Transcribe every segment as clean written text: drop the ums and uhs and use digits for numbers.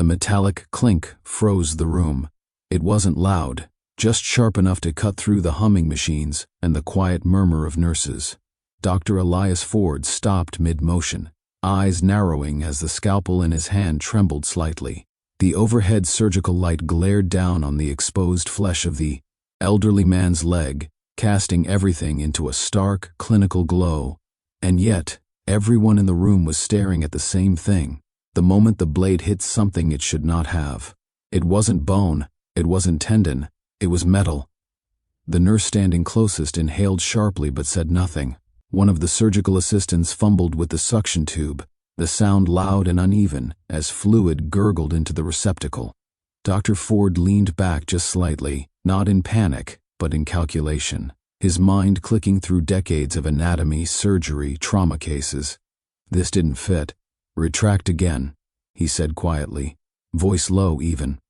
The metallic clink froze the room. It wasn't loud, just sharp enough to cut through the humming machines and the quiet murmur of nurses. Dr. Elias Ford stopped mid-motion, eyes narrowing as the scalpel in his hand trembled slightly. The overhead surgical light glared down on the exposed flesh of the elderly man's leg, casting everything into a stark, clinical glow. And yet, everyone in the room was staring at the same thing. The moment the blade hit something it should not have. It wasn't bone, it wasn't tendon, it was metal. The nurse standing closest inhaled sharply but said nothing. One of the surgical assistants fumbled with the suction tube, the sound loud and uneven as fluid gurgled into the receptacle. Dr. Ford leaned back just slightly, not in panic, but in calculation, his mind clicking through decades of anatomy, surgery, trauma cases. This didn't fit. Retract again, he said quietly, voice low even.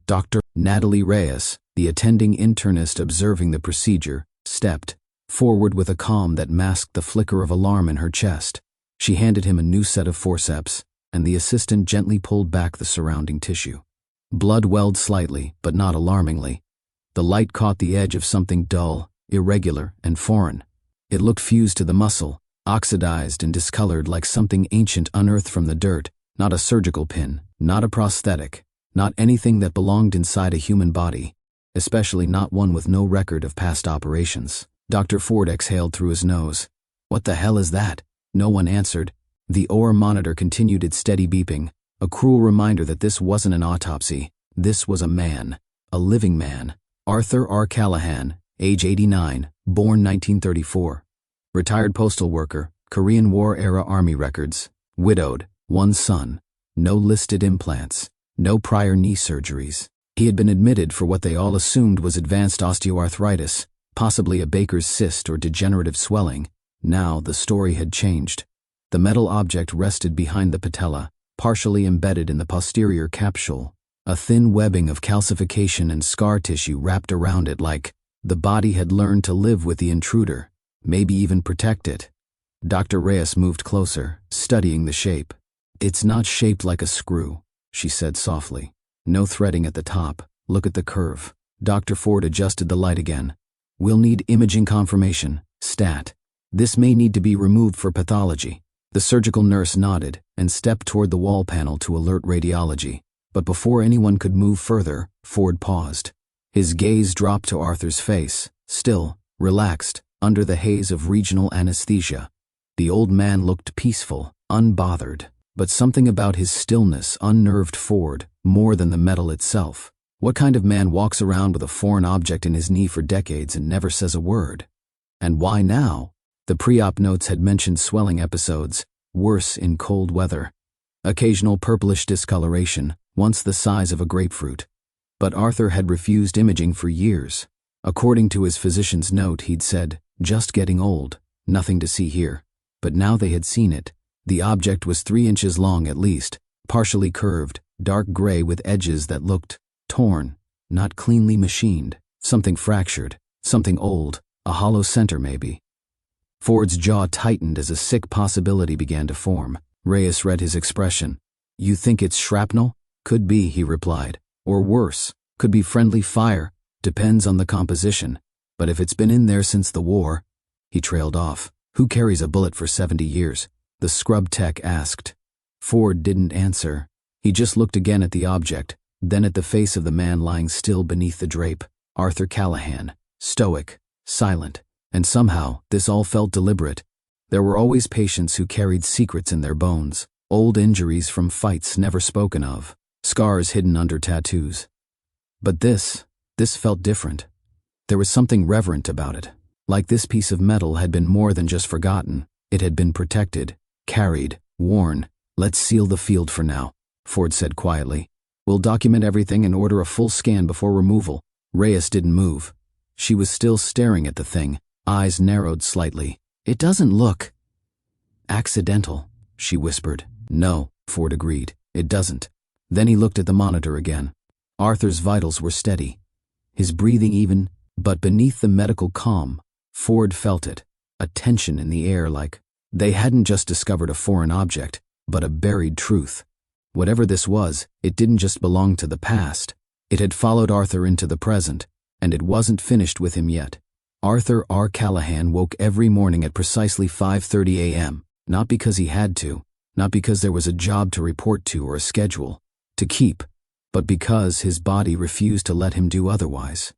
Dr. Natalie Reyes, the attending internist observing the procedure, stepped forward with a calm that masked the flicker of alarm in her chest. She handed him a new set of forceps, and the assistant gently pulled back the surrounding tissue. Blood welled slightly, but not alarmingly. The light caught the edge of something dull, irregular, and foreign. It looked fused to the muscle, oxidized and discolored like something ancient unearthed from the dirt, not a surgical pin, not a prosthetic, not anything that belonged inside a human body, especially not one with no record of past operations. Dr. Ford exhaled through his nose. What the hell is that? No one answered. The OR monitor continued its steady beeping, a cruel reminder that this wasn't an autopsy. This was a man, a living man. Arthur R. Callahan, age 89, born 1934. Retired postal worker, Korean War-era Army records, widowed, one son, no listed implants, no prior knee surgeries. He had been admitted for what they all assumed was advanced osteoarthritis, possibly a Baker's cyst or degenerative swelling. Now the story had changed. The metal object rested behind the patella, partially embedded in the posterior capsule. A thin webbing of calcification and scar tissue wrapped around it like the body had learned to live with the intruder, maybe even protect it. Dr. Reyes moved closer, studying the shape. It's not shaped like a screw, she said softly. No threading at the top. Look at the curve. Dr. Ford adjusted the light again. We'll need imaging confirmation, stat. This may need to be removed for pathology. The surgical nurse nodded and stepped toward the wall panel to alert radiology. But before anyone could move further, Ford paused. His gaze dropped to Arthur's face, still, relaxed, under the haze of regional anesthesia. The old man looked peaceful, unbothered, but something about his stillness unnerved Ford more than the metal itself. What kind of man walks around with a foreign object in his knee for decades and never says a word? And why now? The pre-op notes had mentioned swelling episodes, worse in cold weather. Occasional purplish discoloration, once the size of a grapefruit. But Arthur had refused imaging for years. According to his physician's note, he'd said, just getting old, nothing to see here. But now they had seen it. The object was 3 inches long at least, partially curved, dark gray with edges that looked torn, not cleanly machined, something fractured, something old, a hollow center maybe. Ford's jaw tightened as a sick possibility began to form. Reyes read his expression. You think it's shrapnel? Could be, he replied. Or worse, could be friendly fire, depends on the composition. But if it's been in there since the war, he trailed off. Who carries a bullet for 70 years? The scrub tech asked. Ford didn't answer. He just looked again at the object, then at the face of the man lying still beneath the drape. Arthur Callahan, stoic, silent, and somehow this all felt deliberate. There were always patients who carried secrets in their bones, old injuries from fights never spoken of, scars hidden under tattoos. But this felt different. There was something reverent about it. Like this piece of metal had been more than just forgotten. It had been protected, carried, worn. Let's seal the field for now, Ford said quietly. We'll document everything and order a full scan before removal. Reyes didn't move. She was still staring at the thing, eyes narrowed slightly. It doesn't look accidental, she whispered. No, Ford agreed. It doesn't. Then he looked at the monitor again. Arthur's vitals were steady, his breathing even, but beneath the medical calm, Ford felt it, a tension in the air like they hadn't just discovered a foreign object, but a buried truth. Whatever this was, it didn't just belong to the past. It had followed Arthur into the present, and it wasn't finished with him yet. Arthur R. Callahan woke every morning at precisely 5:30 a.m., not because he had to, not because there was a job to report to or a schedule to keep, but because his body refused to let him do otherwise.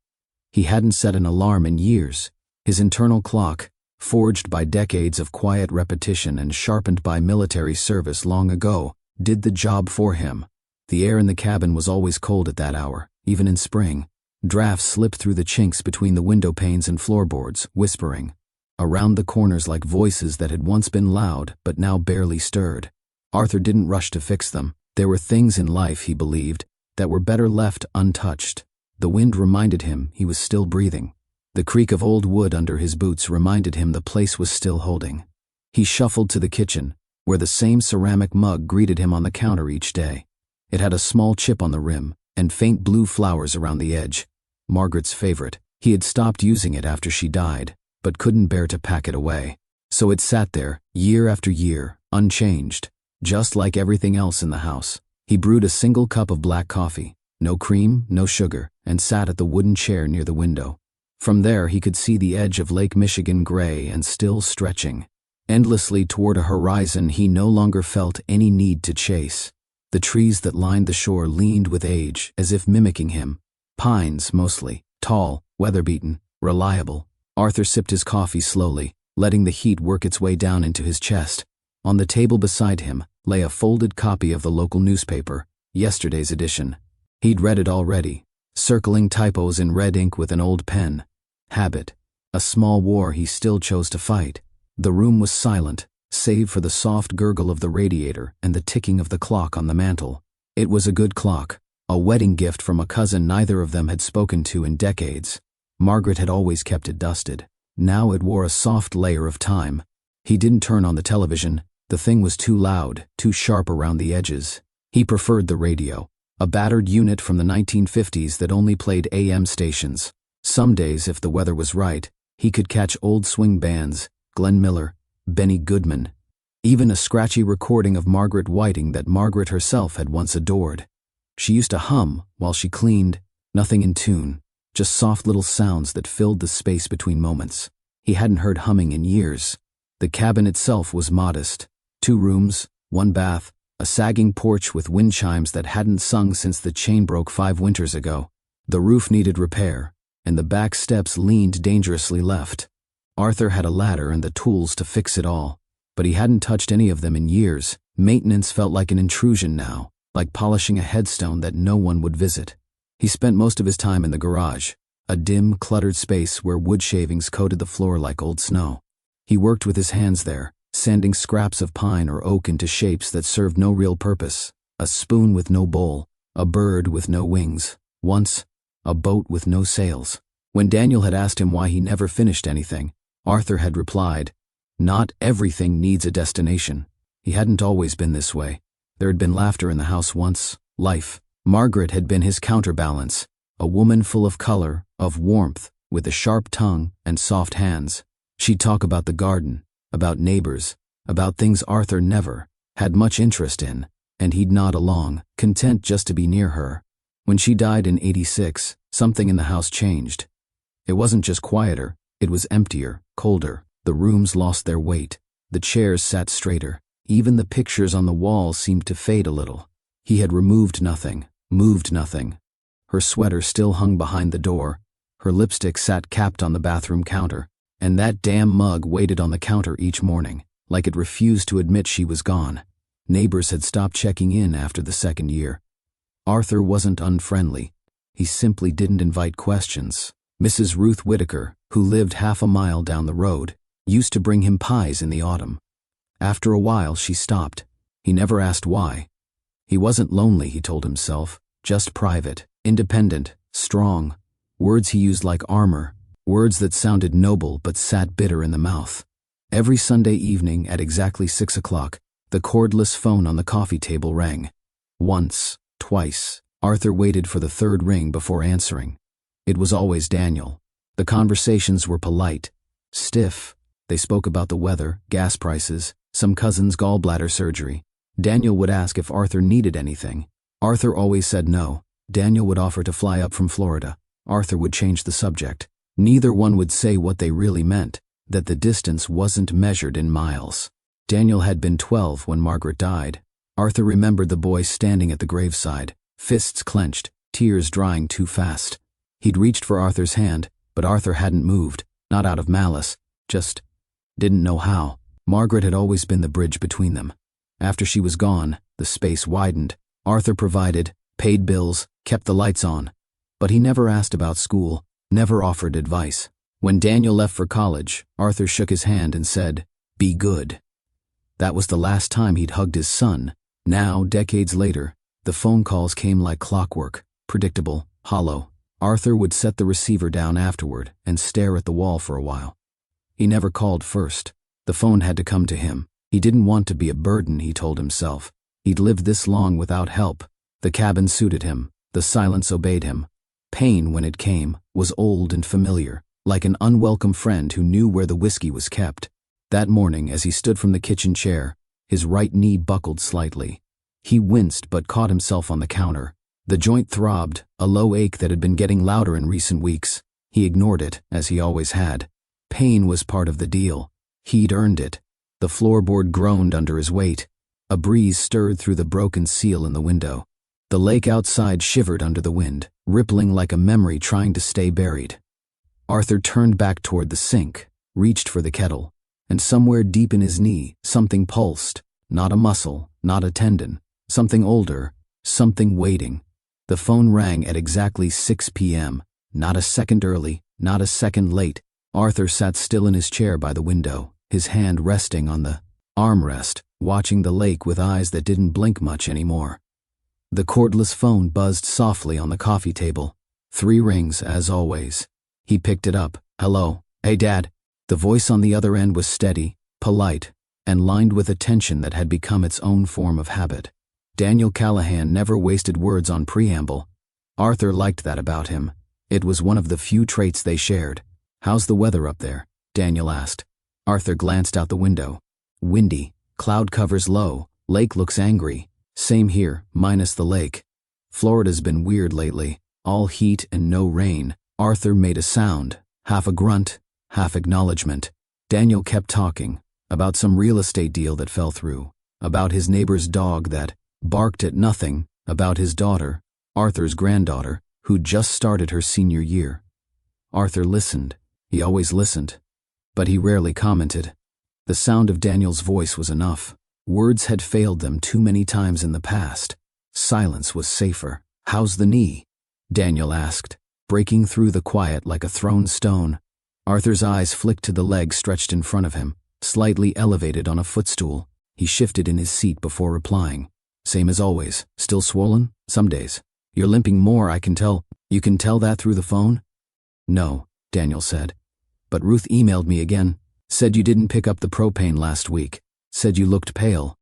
He hadn't set an alarm in years. His internal clock, forged by decades of quiet repetition and sharpened by military service long ago, did the job for him. The air in the cabin was always cold at that hour, even in spring. Drafts slipped through the chinks between the window panes and floorboards, whispering around the corners like voices that had once been loud but now barely stirred. Arthur didn't rush to fix them. There were things in life, he believed, that were better left untouched. The wind reminded him he was still breathing. The creak of old wood under his boots reminded him the place was still holding. He shuffled to the kitchen, where the same ceramic mug greeted him on the counter each day. It had a small chip on the rim and faint blue flowers around the edge. Margaret's favorite. He had stopped using it after she died, but couldn't bear to pack it away. So it sat there, year after year, unchanged, just like everything else in the house. He brewed a single cup of black coffee, no cream, no sugar, and sat at the wooden chair near the window. From there he could see the edge of Lake Michigan gray and still stretching endlessly toward a horizon he no longer felt any need to chase. The trees that lined the shore leaned with age, as if mimicking him. Pines, mostly, tall, weather-beaten, reliable. Arthur sipped his coffee slowly, letting the heat work its way down into his chest. On the table beside him lay a folded copy of the local newspaper, yesterday's edition. He'd read it already, circling typos in red ink with an old pen. Habit. A small war he still chose to fight. The room was silent, save for the soft gurgle of the radiator and the ticking of the clock on the mantel. It was a good clock, a wedding gift from a cousin neither of them had spoken to in decades. Margaret had always kept it dusted. Now it wore a soft layer of time. He didn't turn on the television. The thing was too loud, too sharp around the edges. He preferred the radio, a battered unit from the 1950s that only played AM stations. Some days, if the weather was right, he could catch old swing bands, Glenn Miller, Benny Goodman, even a scratchy recording of Margaret Whiting that Margaret herself had once adored. She used to hum while she cleaned, nothing in tune, just soft little sounds that filled the space between moments. He hadn't heard humming in years. The cabin itself was modest. 2 rooms, 1 bath, a sagging porch with wind chimes that hadn't sung since the chain broke 5 winters ago. The roof needed repair, and the back steps leaned dangerously left. Arthur had a ladder and the tools to fix it all, but he hadn't touched any of them in years. Maintenance felt like an intrusion now, like polishing a headstone that no one would visit. He spent most of his time in the garage, a dim, cluttered space where wood shavings coated the floor like old snow. He worked with his hands there, sanding scraps of pine or oak into shapes that served no real purpose. A spoon with no bowl, a bird with no wings, once, a boat with no sails. When Daniel had asked him why he never finished anything, Arthur had replied, "Not everything needs a destination." He hadn't always been this way. There had been laughter in the house once, life. Margaret had been his counterbalance, a woman full of color, of warmth, with a sharp tongue and soft hands. She'd talk about the garden, about neighbors, about things Arthur never had much interest in, and he'd nod along, content just to be near her. When she died in '86, something in the house changed. It wasn't just quieter, it was emptier, colder. The rooms lost their weight. The chairs sat straighter. Even the pictures on the wall seemed to fade a little. He had removed nothing, moved nothing. Her sweater still hung behind the door. Her lipstick sat capped on the bathroom counter. And that damn mug waited on the counter each morning, like it refused to admit she was gone. Neighbors had stopped checking in after the 2nd year. Arthur wasn't unfriendly. He simply didn't invite questions. Mrs. Ruth Whitaker, who lived half a mile down the road, used to bring him pies in the autumn. After a while, she stopped. He never asked why. He wasn't lonely, he told himself, just private, independent, strong. Words he used like armor, words that sounded noble but sat bitter in the mouth. Every Sunday evening at exactly 6 o'clock, the cordless phone on the coffee table rang. Once, twice, Arthur waited for the 3rd ring before answering. It was always Daniel. The conversations were polite, stiff. They spoke about the weather, gas prices, some cousin's gallbladder surgery. Daniel would ask if Arthur needed anything. Arthur always said no. Daniel would offer to fly up from Florida. Arthur would change the subject. Neither one would say what they really meant, that the distance wasn't measured in miles. Daniel had been 12 when Margaret died. Arthur remembered the boy standing at the graveside, fists clenched, tears drying too fast. He'd reached for Arthur's hand, but Arthur hadn't moved, not out of malice, just didn't know how. Margaret had always been the bridge between them. After she was gone, the space widened. Arthur provided, paid bills, kept the lights on. But he never asked about school, never offered advice. When Daniel left for college, Arthur shook his hand and said, "Be good." That was the last time he'd hugged his son. Now, decades later, the phone calls came like clockwork, predictable, hollow. Arthur would set the receiver down afterward and stare at the wall for a while. He never called first. The phone had to come to him. He didn't want to be a burden, he told himself. He'd lived this long without help. The cabin suited him. The silence obeyed him. Pain, when it came, was old and familiar, like an unwelcome friend who knew where the whiskey was kept. That morning, as he stood from the kitchen chair, his right knee buckled slightly. He winced but caught himself on the counter. The joint throbbed, a low ache that had been getting louder in recent weeks. He ignored it, as he always had. Pain was part of the deal. He'd earned it. The floorboard groaned under his weight. A breeze stirred through the broken seal in the window. The lake outside shivered under the wind, rippling like a memory trying to stay buried. Arthur turned back toward the sink, reached for the kettle, and somewhere deep in his knee, something pulsed. Not a muscle, not a tendon. Something older, something waiting. The phone rang at exactly 6 p.m., not a second early, not a second late. Arthur sat still in his chair by the window, his hand resting on the armrest, watching the lake with eyes that didn't blink much anymore. The cordless phone buzzed softly on the coffee table. 3 rings, as always. He picked it up. "Hello. Hey, Dad." The voice on the other end was steady, polite, and lined with a tension that had become its own form of habit. Daniel Callahan never wasted words on preamble. Arthur liked that about him. It was one of the few traits they shared. "How's the weather up there?" Daniel asked. Arthur glanced out the window. "Windy, cloud covers low, lake looks angry." "Same here, minus the lake. Florida's been weird lately, all heat and no rain." Arthur made a sound, half a grunt, half acknowledgement. Daniel kept talking, about some real estate deal that fell through, about his neighbor's dog that barked at nothing, about his daughter, Arthur's granddaughter, who'd just started her senior year. Arthur listened. He always listened. But he rarely commented. The sound of Daniel's voice was enough. Words had failed them too many times in the past. Silence was safer. "How's the knee?" Daniel asked, breaking through the quiet like a thrown stone. Arthur's eyes flicked to the leg stretched in front of him, slightly elevated on a footstool. He shifted in his seat before replying. "Same as always. Still swollen? Some days. You're limping more, I can tell." "You can tell that through the phone?" "No," Daniel said. "But Ruth emailed me again. Said you didn't pick up the propane last week. Said you looked pale."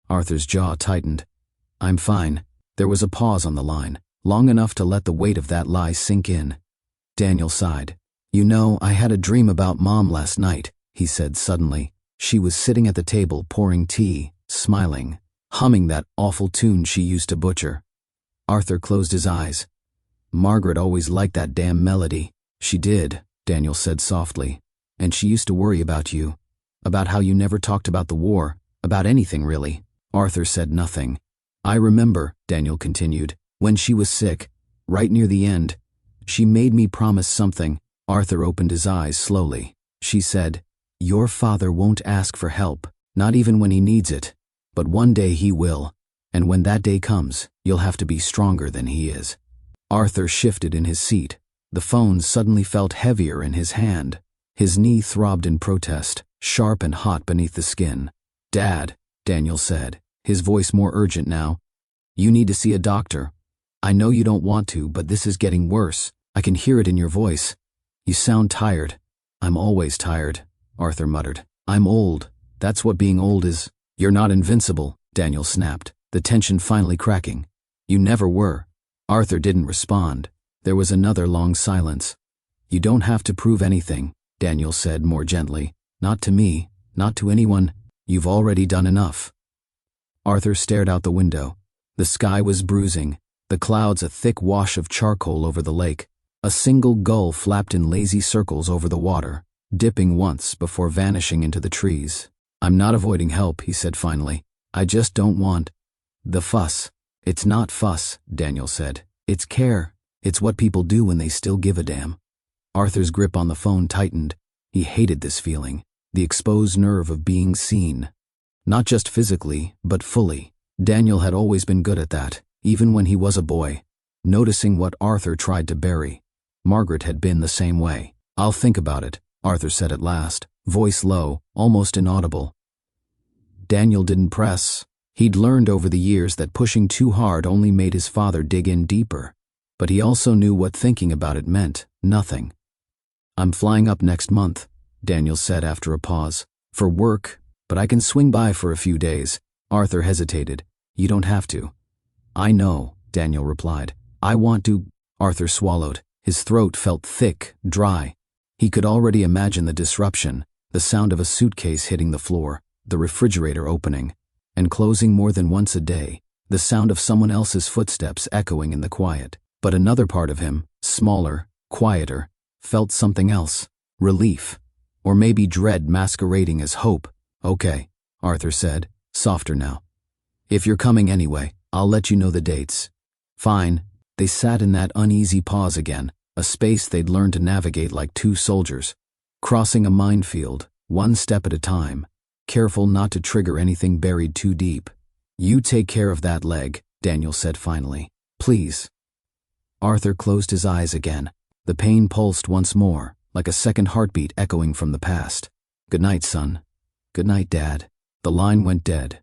Arthur's jaw tightened. "I'm fine." There was a pause on the line, long enough to let the weight of that lie sink in. Daniel sighed. "You know, I had a dream about Mom last night," he said suddenly. She was sitting at the table pouring tea, smiling, humming that awful tune she used to butcher. Arthur closed his eyes. "Margaret always liked that damn melody." "She did," Daniel said softly. "And she used to worry about you. About how you never talked about the war, about anything really." Arthur said nothing. "I remember," Daniel continued, "when she was sick, right near the end. She made me promise something." Arthur opened his eyes slowly. She said, "Your father won't ask for help, not even when he needs it. But one day he will. And when that day comes, you'll have to be stronger than he is." Arthur shifted in his seat. The phone suddenly felt heavier in his hand. His knee throbbed in protest, sharp and hot beneath the skin. "Dad," Daniel said, his voice more urgent now, "you need to see a doctor. I know you don't want to, but this is getting worse. I can hear it in your voice. You sound tired." "I'm always tired," Arthur muttered. "I'm old. That's what being old is." "You're not invincible," Daniel snapped, the tension finally cracking. "You never were." Arthur didn't respond. There was another long silence. "You don't have to prove anything," Daniel said more gently. "Not to me, not to anyone. You've already done enough." Arthur stared out the window. The sky was bruising, the clouds a thick wash of charcoal over the lake. A single gull flapped in lazy circles over the water, dipping once before vanishing into the trees. "I'm not avoiding help," he said finally. "I just don't want the fuss." "It's not fuss," Daniel said. "It's care. It's what people do when they still give a damn." Arthur's grip on the phone tightened. He hated this feeling, the exposed nerve of being seen. Not just physically, but fully. Daniel had always been good at that, even when he was a boy, noticing what Arthur tried to bury. Margaret had been the same way. "I'll think about it," Arthur said at last, voice low, almost inaudible. Daniel didn't press. He'd learned over the years that pushing too hard only made his father dig in deeper. But he also knew what thinking about it meant: nothing. "I'm flying up next month," Daniel said after a pause. "For work, but I can swing by for a few days." Arthur hesitated. "You don't have to." "I know," Daniel replied. "I want to." Arthur swallowed. His throat felt thick, dry. He could already imagine the disruption, the sound of a suitcase hitting the floor, the refrigerator opening and closing more than once a day, the sound of someone else's footsteps echoing in the quiet. But another part of him, smaller, quieter, felt something else: relief, or maybe dread masquerading as hope. "Okay," Arthur said, softer now. "If you're coming anyway, I'll let you know the dates." "Fine." They sat in that uneasy pause again, a space they'd learned to navigate like two soldiers, crossing a minefield, one step at a time, careful not to trigger anything buried too deep. "You take care of that leg," Daniel said finally. "Please." Arthur closed his eyes again. The pain pulsed once more, like a second heartbeat echoing from the past. "Good night, son." "Good night, Dad." The line went dead.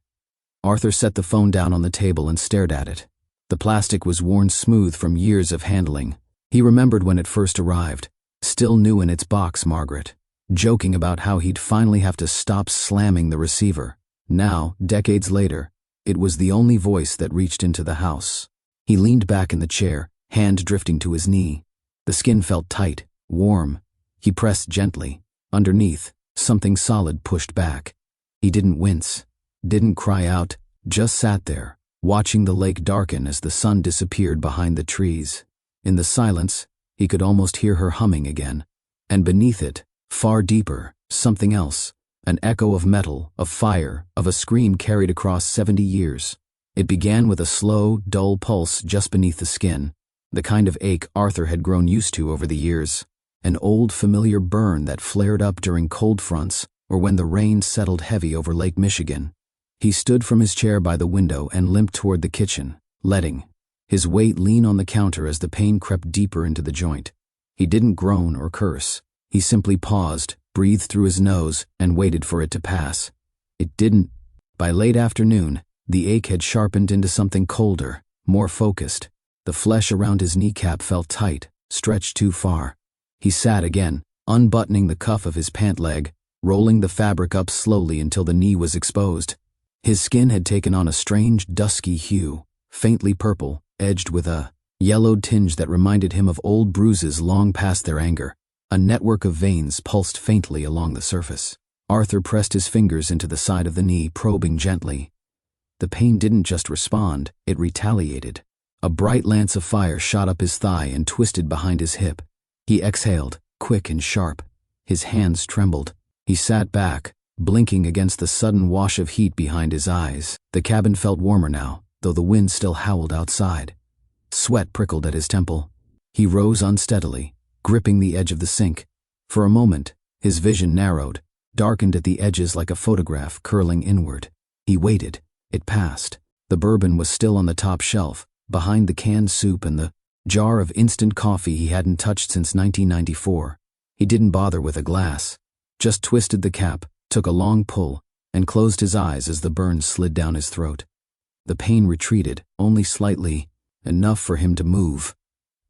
Arthur set the phone down on the table and stared at it. The plastic was worn smooth from years of handling. He remembered when it first arrived, still new in its box, Margaret, joking about how he'd finally have to stop slamming the receiver. Now, decades later, it was the only voice that reached into the house. He leaned back in the chair, hand drifting to his knee. The skin felt tight, warm. He pressed gently. Underneath, something solid pushed back. He didn't wince, didn't cry out, just sat there, watching the lake darken as the sun disappeared behind the trees. In the silence, he could almost hear her humming again. And beneath it, far deeper, something else. An echo of metal, of fire, of a scream carried across 70 years. It began with a slow, dull pulse just beneath the skin, the kind of ache Arthur had grown used to over the years. An old familiar burn that flared up during cold fronts or when the rain settled heavy over Lake Michigan. He stood from his chair by the window and limped toward the kitchen, letting his weight lean on the counter as the pain crept deeper into the joint. He didn't groan or curse. He simply paused, breathed through his nose, and waited for it to pass. It didn't. By late afternoon, the ache had sharpened into something colder, more focused. The flesh around his kneecap felt tight, stretched too far. He sat again, unbuttoning the cuff of his pant leg, rolling the fabric up slowly until the knee was exposed. His skin had taken on a strange, dusky hue, faintly purple, edged with a yellowed tinge that reminded him of old bruises long past their anger. A network of veins pulsed faintly along the surface. Arthur pressed his fingers into the side of the knee, probing gently. The pain didn't just respond, it retaliated. A bright lance of fire shot up his thigh and twisted behind his hip. He exhaled, quick and sharp. His hands trembled. He sat back, blinking against the sudden wash of heat behind his eyes. The cabin felt warmer now, though the wind still howled outside. Sweat prickled at his temple. He rose unsteadily, gripping the edge of the sink. For a moment, his vision narrowed, darkened at the edges like a photograph curling inward. He waited. It passed. The bourbon was still on the top shelf, behind the canned soup and the jar of instant coffee he hadn't touched since 1994. He didn't bother with a glass, just twisted the cap, took a long pull, and closed his eyes as the burn slid down his throat. The pain retreated, only slightly, enough for him to move.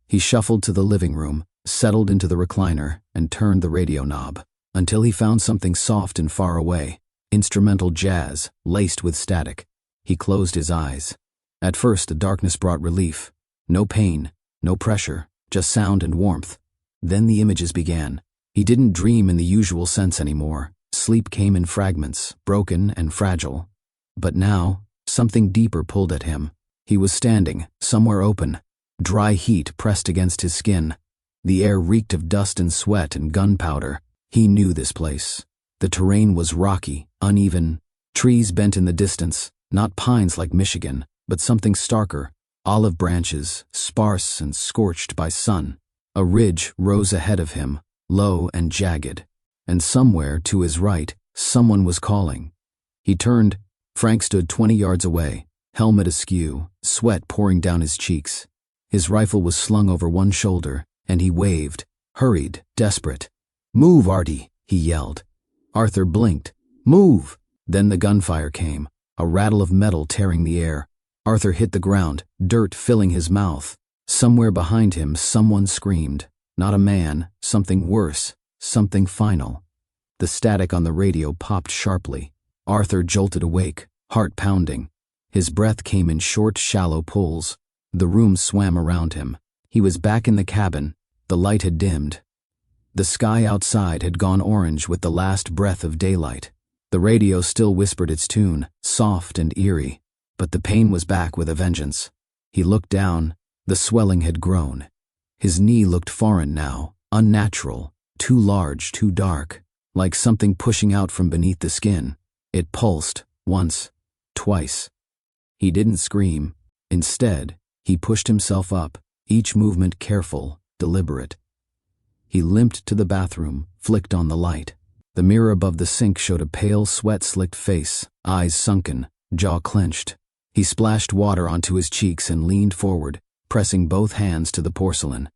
He shuffled to the living room, settled into the recliner, and turned the radio knob, until he found something soft and far away, instrumental jazz, laced with static. He closed his eyes. At first, the darkness brought relief. No pain, no pressure, just sound and warmth. Then the images began. He didn't dream in the usual sense anymore. Sleep came in fragments, broken and fragile. But now, Something deeper pulled at him. He was standing, somewhere open. Dry heat pressed against his skin. The air reeked of dust and sweat and gunpowder. He knew this place. The terrain was rocky, uneven. Trees bent in the distance, not pines like Michigan, but something starker. Olive branches, sparse and scorched by sun. A ridge rose ahead of him, low and jagged. And somewhere, to his right, someone was calling. He turned. Frank stood 20 yards away, helmet askew, sweat pouring down his cheeks. His rifle was slung over one shoulder, and he waved, hurried, desperate. "Move, Artie," he yelled. Arthur blinked. "Move!" Then the gunfire came, a rattle of metal tearing the air. Arthur hit the ground, dirt filling his mouth. Somewhere behind him, someone screamed. Not a man, something worse, something final. The static on the radio popped sharply. Arthur jolted awake, heart pounding. His breath came in short, shallow pulls. The room swam around him. He was back in the cabin. The light had dimmed. The sky outside had gone orange with the last breath of daylight. The radio still whispered its tune, soft and eerie, but the pain was back with a vengeance. He looked down. The swelling had grown. His knee looked foreign now, unnatural, too large, too dark, like something pushing out from beneath the skin. It pulsed, once, twice. He didn't scream. Instead, he pushed himself up, each movement careful, deliberate. He limped to the bathroom, flicked on the light. The mirror above the sink showed a pale, sweat-slicked face, eyes sunken, jaw clenched. He splashed water onto his cheeks and leaned forward, pressing both hands to the porcelain.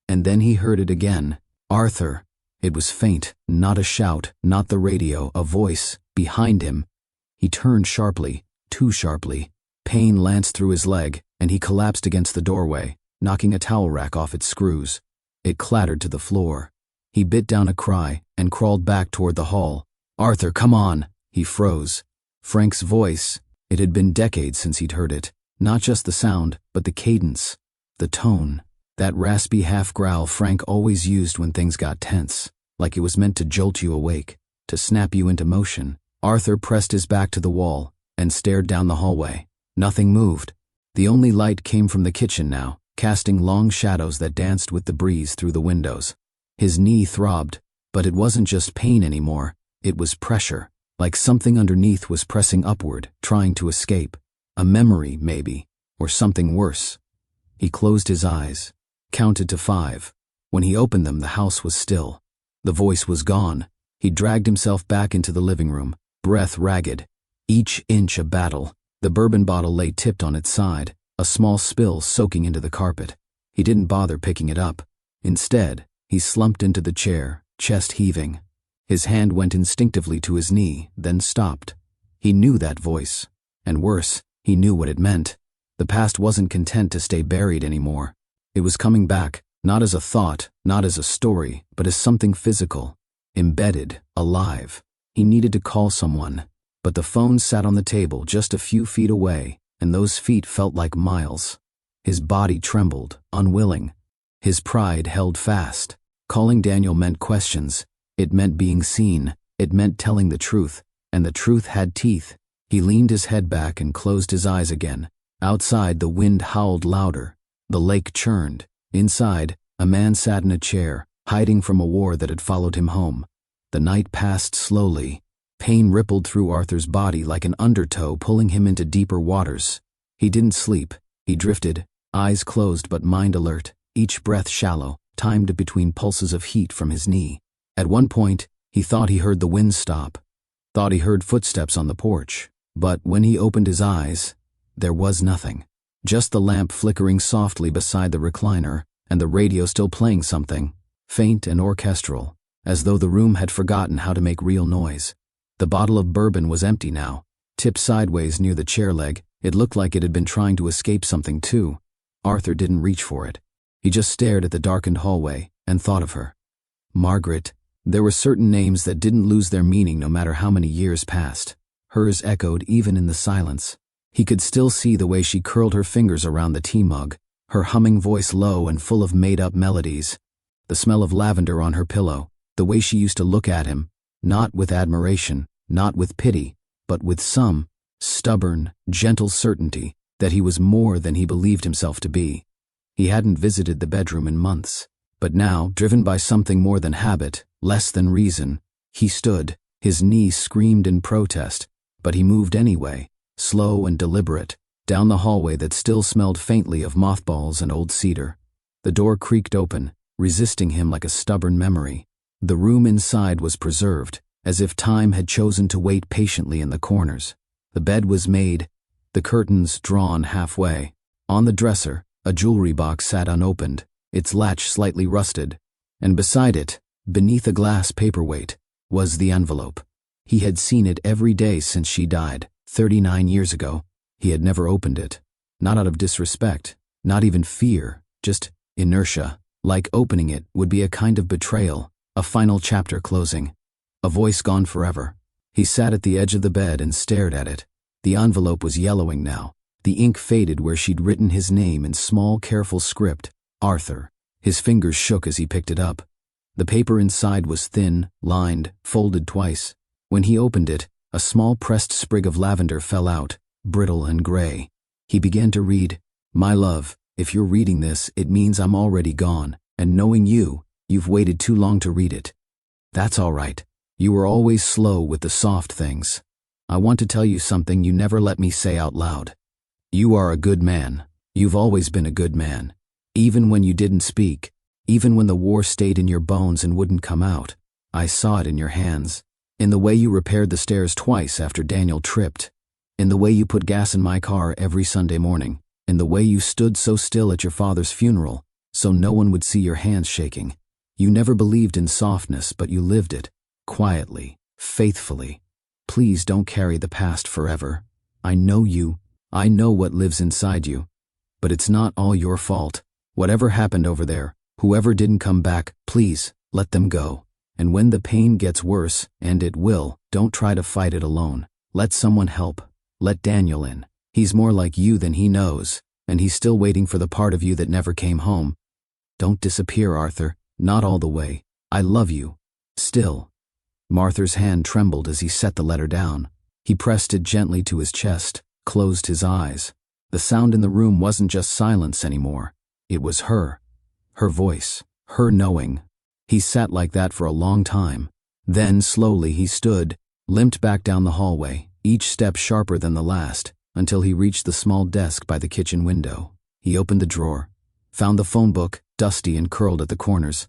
And then he heard it again. "Arthur." It was faint, not a shout, not the radio, a voice, behind him. He turned sharply, too sharply. Pain lanced through his leg, and he collapsed against the doorway, knocking a towel rack off its screws. It clattered to the floor. He bit down a cry and crawled back toward the hall. "Arthur, come on!" He froze. Frank's voice, it had been decades since he'd heard it. Not just the sound, but the cadence, the tone. That raspy half-growl Frank always used when things got tense, like it was meant to jolt you awake, to snap you into motion. Arthur pressed his back to the wall and stared down the hallway. Nothing moved. The only light came from the kitchen now, casting long shadows that danced with the breeze through the windows. His knee throbbed, but it wasn't just pain anymore. It was pressure, like something underneath was pressing upward, trying to escape. A memory, maybe, or something worse. He closed his eyes, counted to 5. When he opened them, the house was still. The voice was gone. He dragged himself back into the living room, breath ragged, each inch a battle. The bourbon bottle lay tipped on its side, a small spill soaking into the carpet. He didn't bother picking it up. Instead, he slumped into the chair, chest heaving. His hand went instinctively to his knee, then stopped. He knew that voice. And worse, he knew what it meant. The past wasn't content to stay buried anymore. It was coming back, not as a thought, not as a story, but as something physical, embedded, alive. He needed to call someone, but the phone sat on the table just a few feet away, and those feet felt like miles. His body trembled, unwilling. His pride held fast. Calling Daniel meant questions. It meant being seen. It meant telling the truth, and the truth had teeth. He leaned his head back and closed his eyes again. Outside, the wind howled louder. The lake churned. Inside, a man sat in a chair, hiding from a war that had followed him home. The night passed slowly. Pain rippled through Arthur's body like an undertow, pulling him into deeper waters. He didn't sleep. He drifted, eyes closed but mind alert, each breath shallow, timed between pulses of heat from his knee. At one point, he thought he heard the wind stop, thought he heard footsteps on the porch. But when he opened his eyes, there was nothing. Just the lamp flickering softly beside the recliner, and the radio still playing something, faint and orchestral, as though the room had forgotten how to make real noise. The bottle of bourbon was empty now. Tipped sideways near the chair leg, it looked like it had been trying to escape something too. Arthur didn't reach for it. He just stared at the darkened hallway and thought of her. Margaret. There were certain names that didn't lose their meaning no matter how many years passed. Hers echoed even in the silence. He could still see the way she curled her fingers around the tea mug, her humming voice low and full of made-up melodies. The smell of lavender on her pillow, the way she used to look at him, not with admiration, not with pity, but with some, Stubborn, gentle certainty that he was more than he believed himself to be. He hadn't visited the bedroom in months, but now, driven by something more than habit, less than reason, he stood. His knees screamed in protest, but he moved anyway, slow and deliberate, down the hallway that still smelled faintly of mothballs and old cedar. The door creaked open, resisting him like a stubborn memory. The room inside was preserved, as if time had chosen to wait patiently in the corners. The bed was made, the curtains drawn halfway. On the dresser, a jewelry box sat unopened, its latch slightly rusted, and beside it, beneath a glass paperweight, was the envelope. He had seen it every day since she died, 39 years ago. He had never opened it. Not out of disrespect, not even fear, just inertia. Like opening it would be a kind of betrayal, a final chapter closing. A voice gone forever. He sat at the edge of the bed and stared at it. The envelope was yellowing now. The ink faded where she'd written his name in small, careful script, Arthur. His fingers shook as he picked it up. The paper inside was thin, lined, folded twice. When he opened it, a small pressed sprig of lavender fell out, brittle and gray. He began to read, "My love, if you're reading this, it means I'm already gone, and knowing you, you've waited too long to read it. That's all right. You were always slow with the soft things. I want to tell you something you never let me say out loud. You are a good man. You've always been a good man. Even when you didn't speak, even when the war stayed in your bones and wouldn't come out. I saw it in your hands. In the way you repaired the stairs twice after Daniel tripped. In the way you put gas in my car every Sunday morning. In the way you stood so still at your father's funeral, so no one would see your hands shaking. You never believed in softness, but you lived it. Quietly, faithfully. Please don't carry the past forever. I know you. I know what lives inside you. But it's not all your fault. Whatever happened over there, whoever didn't come back, please, let them go. And when the pain gets worse, and it will, don't try to fight it alone. Let someone help. Let Daniel in. He's more like you than he knows, and he's still waiting for the part of you that never came home. Don't disappear, Arthur. Not all the way. I love you. Still." Arthur's hand trembled as he set the letter down. He pressed it gently to his chest, closed his eyes. The sound in the room wasn't just silence anymore. It was her. Her voice. Her knowing. He sat like that for a long time. Then, slowly, he stood, limped back down the hallway, each step sharper than the last, until he reached the small desk by the kitchen window. He opened the drawer, found the phone book, dusty and curled at the corners.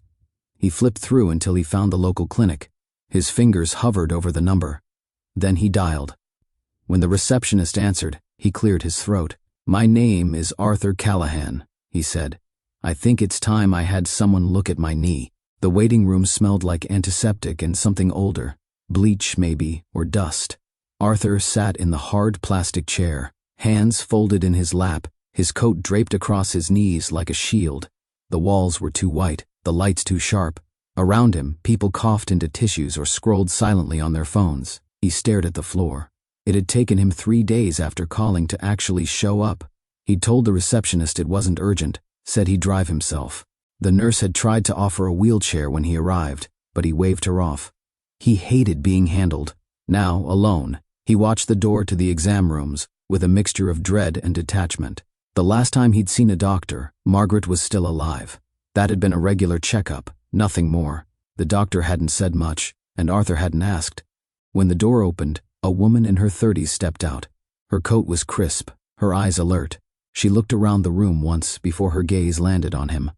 He flipped through until he found the local clinic. His fingers hovered over the number. Then he dialed. When the receptionist answered, he cleared his throat. "My name is Arthur Callahan," he said. "I think it's time I had someone look at my knee." The waiting room smelled like antiseptic and something older. Bleach, maybe, or dust. Arthur sat in the hard plastic chair, hands folded in his lap, his coat draped across his knees like a shield. The walls were too white, the lights too sharp. Around him, people coughed into tissues or scrolled silently on their phones. He stared at the floor. It had taken him 3 days after calling to actually show up. He'd told the receptionist it wasn't urgent, said he'd drive himself. The nurse had tried to offer a wheelchair when he arrived, but he waved her off. He hated being handled. Now, alone, he watched the door to the exam rooms with a mixture of dread and detachment. The last time he'd seen a doctor, Margaret was still alive. That had been a regular checkup, nothing more. The doctor hadn't said much, and Arthur hadn't asked. When the door opened, a woman in her 30s stepped out. Her coat was crisp, her eyes alert. She looked around the room once before her gaze landed on him.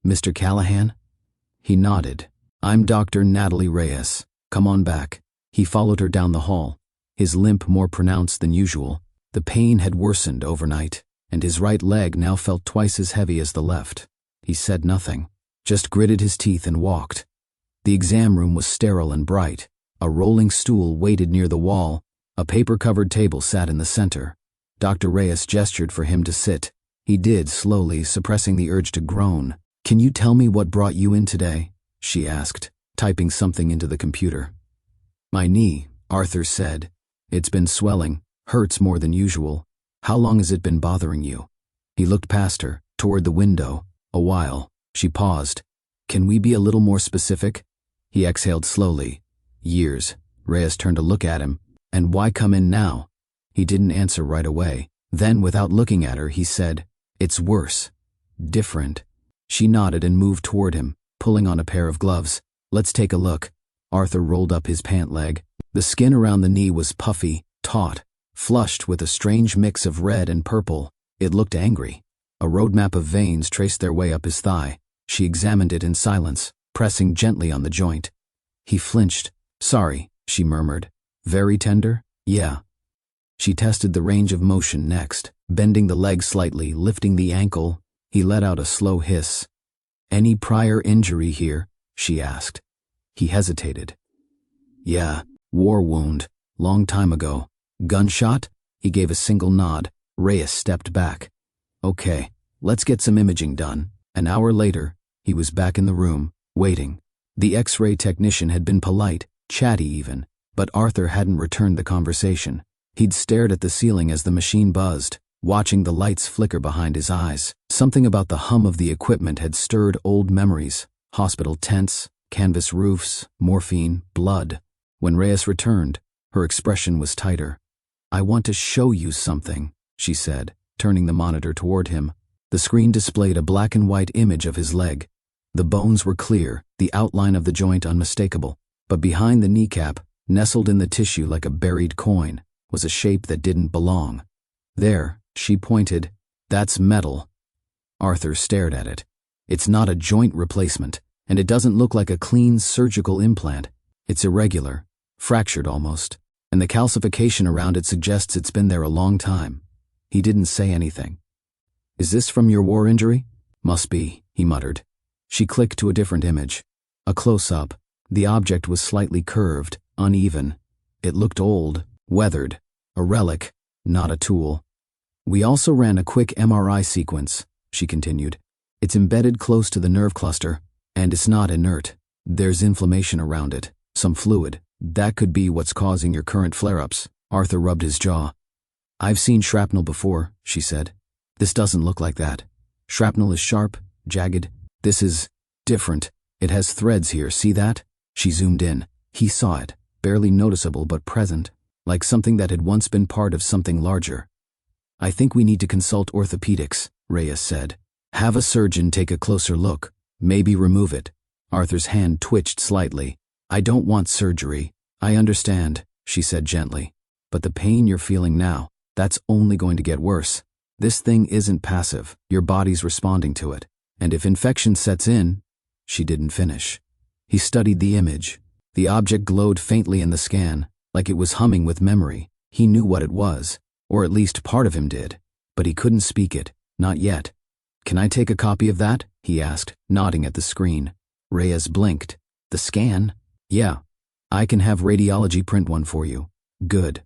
"Mr. Callahan?" He nodded. "I'm Dr. Natalie Reyes. Come on back." He followed her down the hall, his limp more pronounced than usual. The pain had worsened overnight, and his right leg now felt twice as heavy as the left. He said nothing, just gritted his teeth and walked. The exam room was sterile and bright. A rolling stool waited near the wall. A paper-covered table sat in the center. Dr. Reyes gestured for him to sit. He did, slowly, suppressing the urge to groan. "Can you tell me what brought you in today?" she asked, typing something into the computer. "My knee," Arthur said. "It's been swelling, hurts more than usual. How long has it been bothering you?" He looked past her, toward the window. A while. She paused. "Can we be a little more specific?" He exhaled slowly. "Years." Reyes turned to look at him. "And why come in now?" He didn't answer right away. Then, without looking at her, he said, "It's worse. Different." She nodded and moved toward him, pulling on a pair of gloves. "Let's take a look." Arthur rolled up his pant leg. The skin around the knee was puffy, taut, flushed with a strange mix of red and purple. It looked angry. A roadmap of veins traced their way up his thigh. She examined it in silence, pressing gently on the joint. He flinched. "Sorry," she murmured. "Very tender?" "Yeah." She tested the range of motion next, bending the leg slightly, lifting the ankle. He let out a slow hiss. "Any prior injury here?" she asked. He hesitated. "Yeah, war wound, long time ago." "Gunshot?" He gave a single nod. Reyes stepped back. "Okay, let's get some imaging done." An hour later, he was back in the room, waiting. The X-ray technician had been polite, chatty even, but Arthur hadn't returned the conversation. He'd stared at the ceiling as the machine buzzed, watching the lights flicker behind his eyes. Something about the hum of the equipment had stirred old memories. Hospital tents, canvas roofs, morphine, blood. When Reyes returned, her expression was tighter. "I want to show you something," she said, turning the monitor toward him. The screen displayed a black and white image of his leg. The bones were clear, the outline of the joint unmistakable, but behind the kneecap, nestled in the tissue like a buried coin, was a shape that didn't belong. "There," she pointed, "that's metal." Arthur stared at it. "It's not a joint replacement, and it doesn't look like a clean surgical implant. It's irregular, fractured almost, and the calcification around it suggests it's been there a long time." He didn't say anything. "Is this from your war injury?" "Must be," he muttered. She clicked to a different image. A close-up. The object was slightly curved, uneven. It looked old, weathered, a relic, not a tool. "We also ran a quick MRI sequence," she continued. "It's embedded close to the nerve cluster, and it's not inert. There's inflammation around it, some fluid. That could be what's causing your current flare-ups." Arthur rubbed his jaw. "I've seen shrapnel before," she said. "This doesn't look like that. Shrapnel is sharp, jagged. This is different. It has threads here, see that?" She zoomed in. He saw it, barely noticeable but present, like something that had once been part of something larger. "I think we need to consult orthopedics," Reyes said. "Have a surgeon take a closer look. Maybe remove it." Arthur's hand twitched slightly. "I don't want surgery." "I understand," she said gently. "But the pain you're feeling now, that's only going to get worse. This thing isn't passive. Your body's responding to it. And if infection sets in..." She didn't finish. He studied the image. The object glowed faintly in the scan, like it was humming with memory. He knew what it was, or at least part of him did, but he couldn't speak it, not yet. "Can I take a copy of that?" he asked, nodding at the screen. Reyes blinked. "The scan?" "Yeah. I can have radiology print one for you." "Good."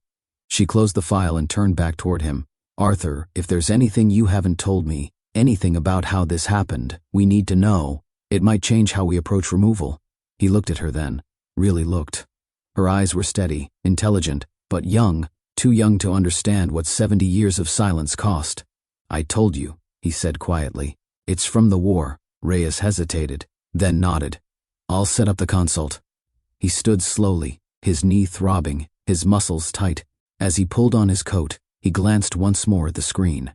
She closed the file and turned back toward him. "Arthur, if there's anything you haven't told me, anything about how this happened, we need to know. It might change how we approach removal." He looked at her then, really looked. Her eyes were steady, intelligent, but young, too young to understand what 70 years of silence cost. "I told you," he said quietly. "It's from the war." Reyes hesitated, then nodded. "I'll set up the consult." He stood slowly, his knee throbbing, his muscles tight. As he pulled on his coat, he glanced once more at the screen.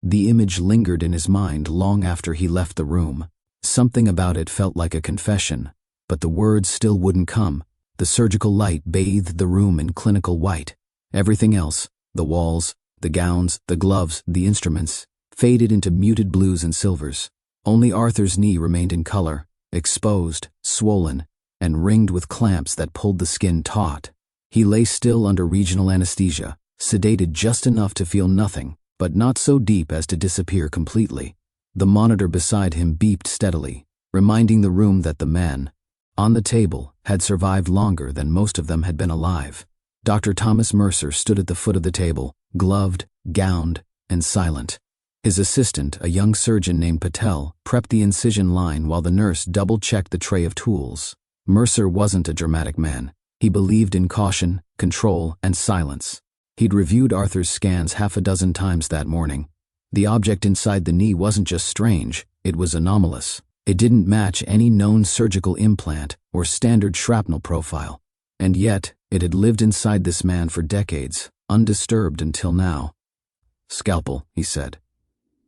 The image lingered in his mind long after he left the room. Something about it felt like a confession, but the words still wouldn't come. The surgical light bathed the room in clinical white. Everything else, the walls, the gowns, the gloves, the instruments, faded into muted blues and silvers. Only Arthur's knee remained in color, exposed, swollen, and ringed with clamps that pulled the skin taut. He lay still under regional anesthesia, sedated just enough to feel nothing, but not so deep as to disappear completely. The monitor beside him beeped steadily, reminding the room that the man on the table had survived longer than most of them had been alive. Dr. Thomas Mercer stood at the foot of the table, gloved, gowned, and silent. His assistant, a young surgeon named Patel, prepped the incision line while the nurse double-checked the tray of tools. Mercer wasn't a dramatic man. He believed in caution, control, and silence. He'd reviewed Arthur's scans half a dozen times that morning. The object inside the knee wasn't just strange, it was anomalous. It didn't match any known surgical implant or standard shrapnel profile. And yet, it had lived inside this man for decades, undisturbed until now. "Scalpel," he said.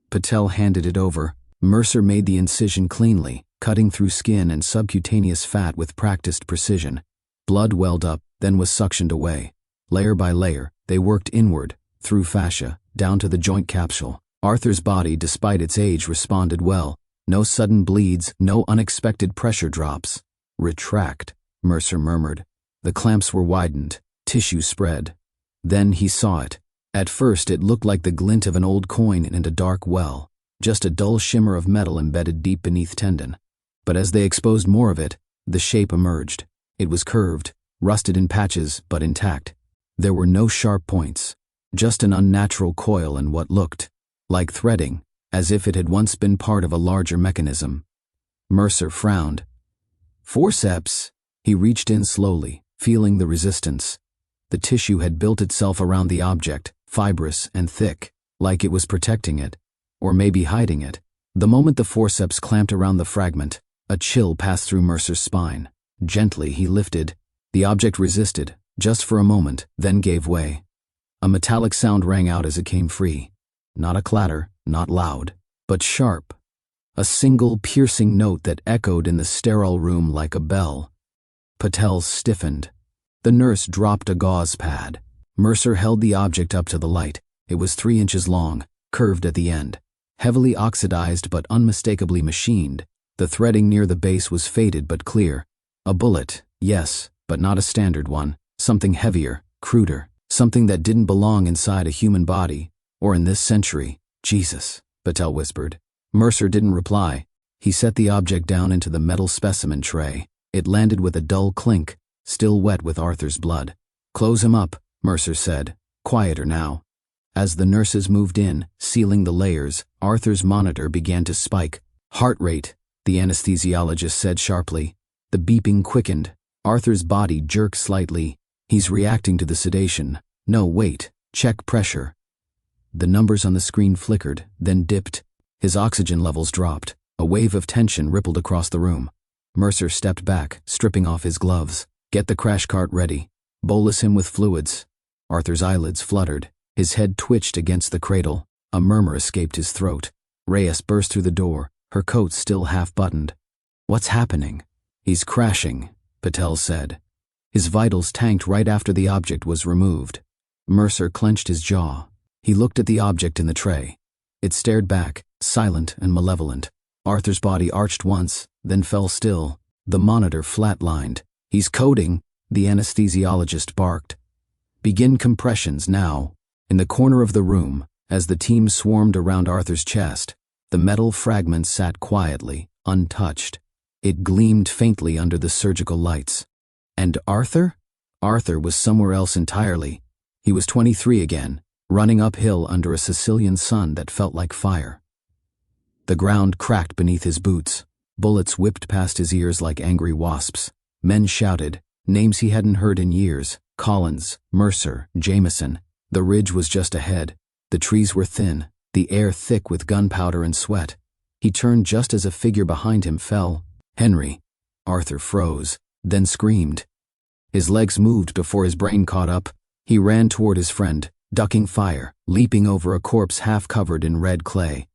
Patel handed it over. Mercer made the incision cleanly, cutting through skin and subcutaneous fat with practiced precision. Blood welled up, then was suctioned away. Layer by layer, they worked inward, through fascia, down to the joint capsule. Arthur's body, despite its age, responded well. No sudden bleeds, no unexpected pressure drops. "Retract," Mercer murmured. The clamps were widened, tissue spread. Then he saw it. At first it looked like the glint of an old coin in a dark well, just a dull shimmer of metal embedded deep beneath tendon. But as they exposed more of it, the shape emerged. It was curved, rusted in patches, but intact. There were no sharp points, just an unnatural coil and what looked like threading, as if it had once been part of a larger mechanism. Mercer frowned. "Forceps!" He reached in slowly, feeling the resistance. The tissue had built itself around the object, fibrous and thick, like it was protecting it, or maybe hiding it. The moment the forceps clamped around the fragment, a chill passed through Mercer's spine. Gently he lifted. The object resisted, just for a moment, then gave way. A metallic sound rang out as it came free. Not a clatter, not loud, but sharp. A single piercing note that echoed in the sterile room like a bell. Patel stiffened. The nurse dropped a gauze pad. Mercer held the object up to the light. It was 3 inches long, curved at the end. Heavily oxidized but unmistakably machined. The threading near the base was faded but clear. A bullet, yes, but not a standard one. Something heavier, cruder. Something that didn't belong inside a human body, or in this century. "Jesus," Patel whispered. Mercer didn't reply. He set the object down into the metal specimen tray. It landed with a dull clink, still wet with Arthur's blood. "Close him up," Mercer said, quieter now. As the nurses moved in, sealing the layers, Arthur's monitor began to spike. "Heart rate," the anesthesiologist said sharply. The beeping quickened. Arthur's body jerked slightly. "He's reacting to the sedation. No, wait. Check pressure." The numbers on the screen flickered, then dipped. His oxygen levels dropped. A wave of tension rippled across the room. Mercer stepped back, stripping off his gloves. "Get the crash cart ready. Bolus him with fluids." Arthur's eyelids fluttered. His head twitched against the cradle. A murmur escaped his throat. Reyes burst through the door, her coat still half-buttoned. "What's happening?" "He's crashing," Patel said. His vitals tanked right after the object was removed. Mercer clenched his jaw. He looked at the object in the tray. It stared back, silent and malevolent. Arthur's body arched once, then fell still. The monitor flatlined. "He's coding," the anesthesiologist barked. "Begin compressions now." In the corner of the room, as the team swarmed around Arthur's chest, the metal fragment sat quietly, untouched. It gleamed faintly under the surgical lights. And Arthur? Arthur was somewhere else entirely. He was 23 again, running uphill under a Sicilian sun that felt like fire. The ground cracked beneath his boots. Bullets whipped past his ears like angry wasps. Men shouted, names he hadn't heard in years: Collins, Mercer, Jameson. The ridge was just ahead. The trees were thin, the air thick with gunpowder and sweat. He turned just as a figure behind him fell. "Henry." Arthur froze, then screamed. His legs moved before his brain caught up. He ran toward his friend, ducking fire, leaping over a corpse half covered in red clay.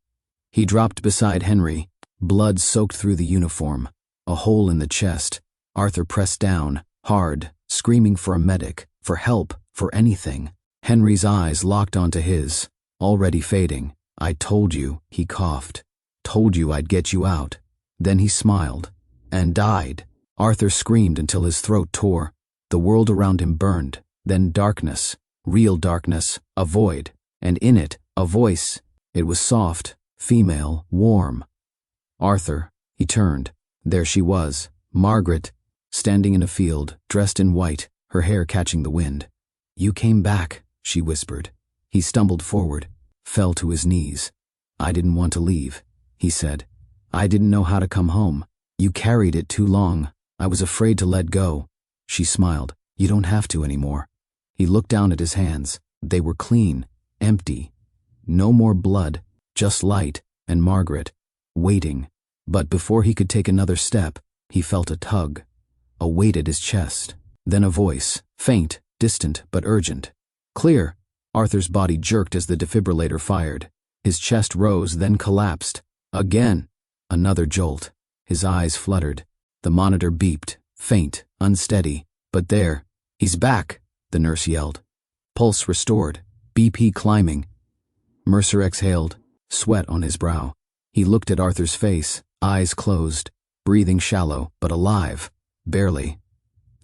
He dropped beside Henry, blood soaked through the uniform, a hole in the chest. Arthur pressed down, hard, screaming for a medic, for help, for anything. Henry's eyes locked onto his, already fading. "I told you," he coughed. "Told you I'd get you out." Then he smiled, and died. Arthur screamed until his throat tore. The world around him burned, then darkness, real darkness, a void, and in it, a voice. It was soft, female, warm. "Arthur," he turned. There she was, Margaret, standing in a field, dressed in white, her hair catching the wind. "You came back," she whispered. He stumbled forward, fell to his knees. "I didn't want to leave," he said. "I didn't know how to come home. You carried it too long. I was afraid to let go." She smiled. "You don't have to anymore." He looked down at his hands. They were clean, empty. No more blood, just light, and Margaret, waiting. But before he could take another step, he felt a tug, a weight at his chest. Then a voice, faint, distant, but urgent. "Clear." Arthur's body jerked as the defibrillator fired. His chest rose, then collapsed. Again. Another jolt. His eyes fluttered. The monitor beeped, faint, unsteady. But there. He's back, the nurse yelled. Pulse restored. BP climbing. Mercer exhaled, sweat on his brow. He looked at Arthur's face, eyes closed, breathing shallow, but alive. Barely.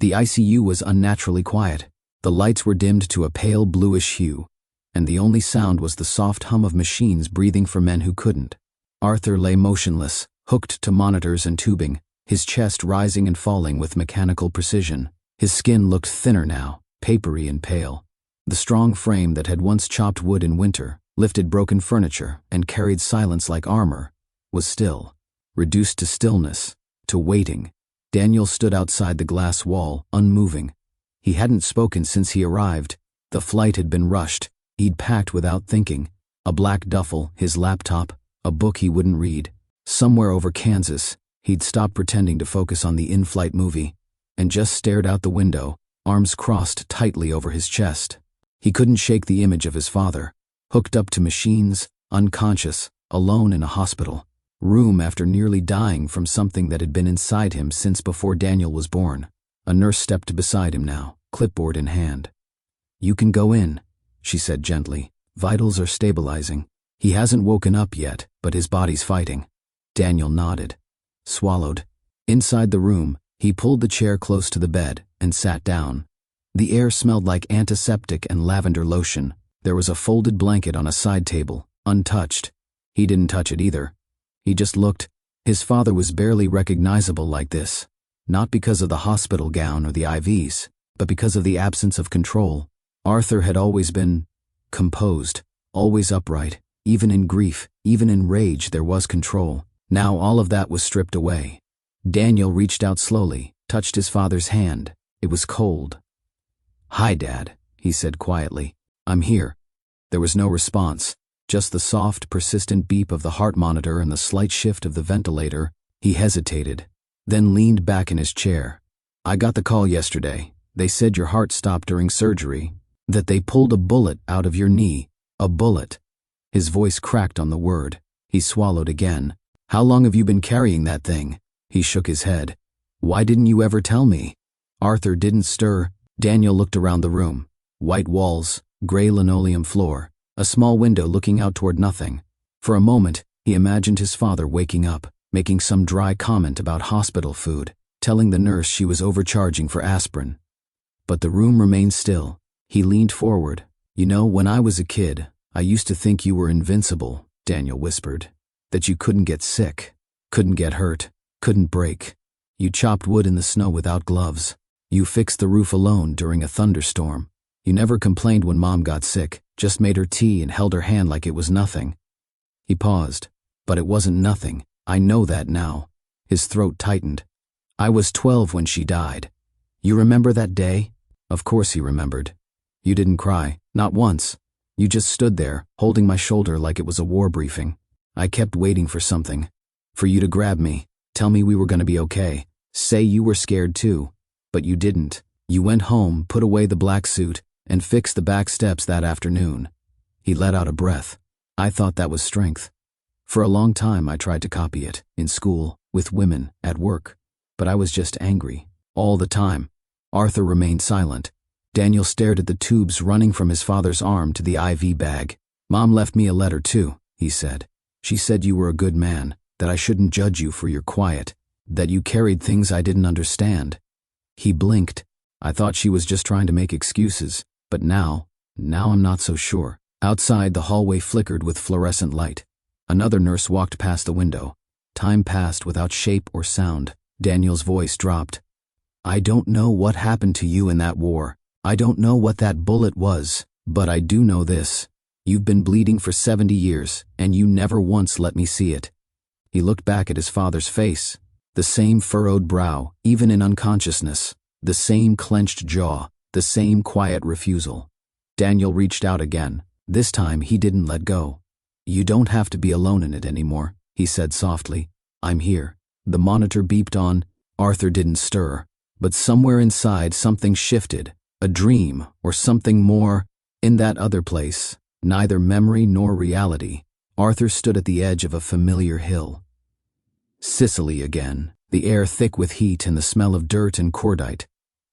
The ICU was unnaturally quiet. The lights were dimmed to a pale bluish hue, and the only sound was the soft hum of machines breathing for men who couldn't. Arthur lay motionless, hooked to monitors and tubing, his chest rising and falling with mechanical precision. His skin looked thinner now, papery and pale. The strong frame that had once chopped wood in winter, lifted broken furniture, and carried silence like armor, was still, reduced to stillness, to waiting. Daniel stood outside the glass wall, unmoving. He hadn't spoken since he arrived. The flight had been rushed. He'd packed without thinking. A black duffel, his laptop, a book he wouldn't read. Somewhere over Kansas, he'd stopped pretending to focus on the in-flight movie, and just stared out the window, arms crossed tightly over his chest. He couldn't shake the image of his father, hooked up to machines, unconscious, alone in a hospital room after nearly dying from something that had been inside him since before Daniel was born. A nurse stepped beside him now, clipboard in hand. "You can go in," she said gently. "Vitals are stabilizing. He hasn't woken up yet, but his body's fighting." Daniel nodded, swallowed. Inside the room, he pulled the chair close to the bed and sat down. The air smelled like antiseptic and lavender lotion. There was a folded blanket on a side table, untouched. He didn't touch it either. He just looked. His father was barely recognizable like this. Not because of the hospital gown or the IVs, but because of the absence of control. Arthur had always been composed, always upright. Even in grief, even in rage, there was control. Now all of that was stripped away. Daniel reached out slowly, touched his father's hand. It was cold. "Hi, Dad," he said quietly. "I'm here." There was no response, just the soft, persistent beep of the heart monitor and the slight shift of the ventilator. He hesitated, then leaned back in his chair. "I got the call yesterday. They said your heart stopped during surgery, that they pulled a bullet out of your knee. A bullet." His voice cracked on the word. He swallowed again. "How long have you been carrying that thing?" He shook his head. "Why didn't you ever tell me?" Arthur didn't stir. Daniel looked around the room. White walls, gray linoleum floor, a small window looking out toward nothing. For a moment, he imagined his father waking up, making some dry comment about hospital food, telling the nurse she was overcharging for aspirin. But the room remained still. He leaned forward. "You know, when I was a kid, I used to think you were invincible," Daniel whispered. "That you couldn't get sick, couldn't get hurt, couldn't break. You chopped wood in the snow without gloves. You fixed the roof alone during a thunderstorm. You never complained when Mom got sick, just made her tea and held her hand like it was nothing." He paused. "But it wasn't nothing. I know that now." His throat tightened. "I was 12 when she died. You remember that day?" Of course he remembered. "You didn't cry, not once. You just stood there, holding my shoulder like it was a war briefing. I kept waiting for something. For you to grab me, tell me we were going to be okay, say you were scared too. But you didn't. You went home, put away the black suit, and fixed the back steps that afternoon." He let out a breath. "I thought that was strength. For a long time I tried to copy it, in school, with women, at work. But I was just angry, all the time." Arthur remained silent. Daniel stared at the tubes running from his father's arm to the IV bag. "Mom left me a letter too," he said. "She said you were a good man, that I shouldn't judge you for your quiet, that you carried things I didn't understand." He blinked. "I thought she was just trying to make excuses, but now I'm not so sure." Outside, the hallway flickered with fluorescent light. Another nurse walked past the window. Time passed without shape or sound. Daniel's voice dropped. "I don't know what happened to you in that war. I don't know what that bullet was, but I do know this. You've been bleeding for 70 years, and you never once let me see it." He looked back at his father's face. The same furrowed brow, even in unconsciousness. The same clenched jaw, the same quiet refusal. Daniel reached out again. This time he didn't let go. "You don't have to be alone in it anymore," he said softly. "I'm here." The monitor beeped on. Arthur didn't stir. But somewhere inside something shifted. A dream, or something more. In that other place, neither memory nor reality, Arthur stood at the edge of a familiar hill. Sicily again, the air thick with heat and the smell of dirt and cordite.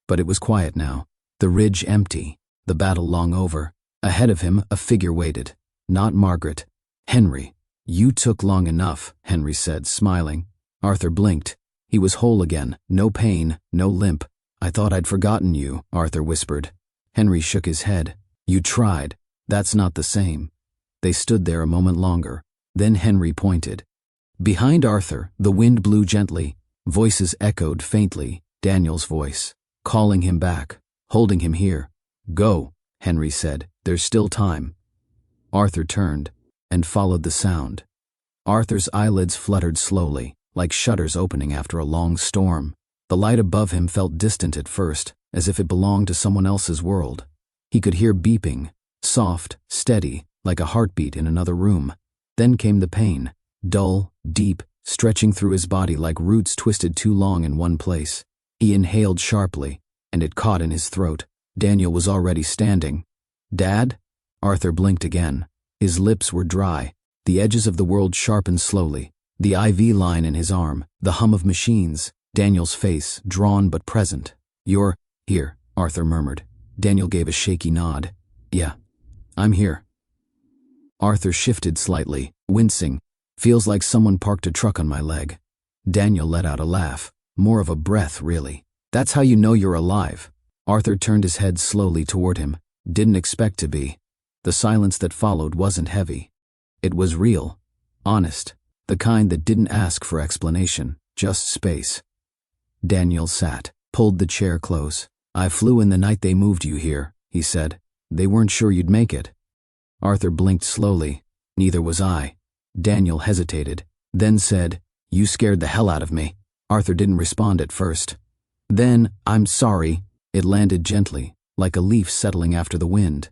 But it was quiet now, the ridge empty, the battle long over. Ahead of him, a figure waited. Not Margaret. Henry. "You took long enough," Henry said, smiling. Arthur blinked. He was whole again, no pain, no limp. "I thought I'd forgotten you," Arthur whispered. Henry shook his head. "You tried. That's not the same." They stood there a moment longer. Then Henry pointed. Behind Arthur, the wind blew gently. Voices echoed faintly. Daniel's voice, calling him back, holding him here. "Go," Henry said. "There's still time." Arthur turned and followed the sound. Arthur's eyelids fluttered slowly, like shutters opening after a long storm. The light above him felt distant at first, as if it belonged to someone else's world. He could hear beeping, soft, steady, like a heartbeat in another room. Then came the pain, dull, deep, stretching through his body like roots twisted too long in one place. He inhaled sharply, and it caught in his throat. Daniel was already standing. "Dad?" Arthur blinked again. His lips were dry. The edges of the world sharpened slowly. The IV line in his arm, the hum of machines, Daniel's face, drawn but present. "You're here," Arthur murmured. Daniel gave a shaky nod. "Yeah, I'm here." Arthur shifted slightly, wincing. "Feels like someone parked a truck on my leg." Daniel let out a laugh. More of a breath, really. "That's how you know you're alive." Arthur turned his head slowly toward him. Didn't expect to be. The silence that followed wasn't heavy. It was real, honest, the kind that didn't ask for explanation, just space. Daniel sat, pulled the chair close. "I flew in the night they moved you here," he said. "They weren't sure you'd make it." Arthur blinked slowly. "Neither was I." Daniel hesitated, then said, "You scared the hell out of me." Arthur didn't respond at first. Then, "I'm sorry." It landed gently, like a leaf settling after the wind.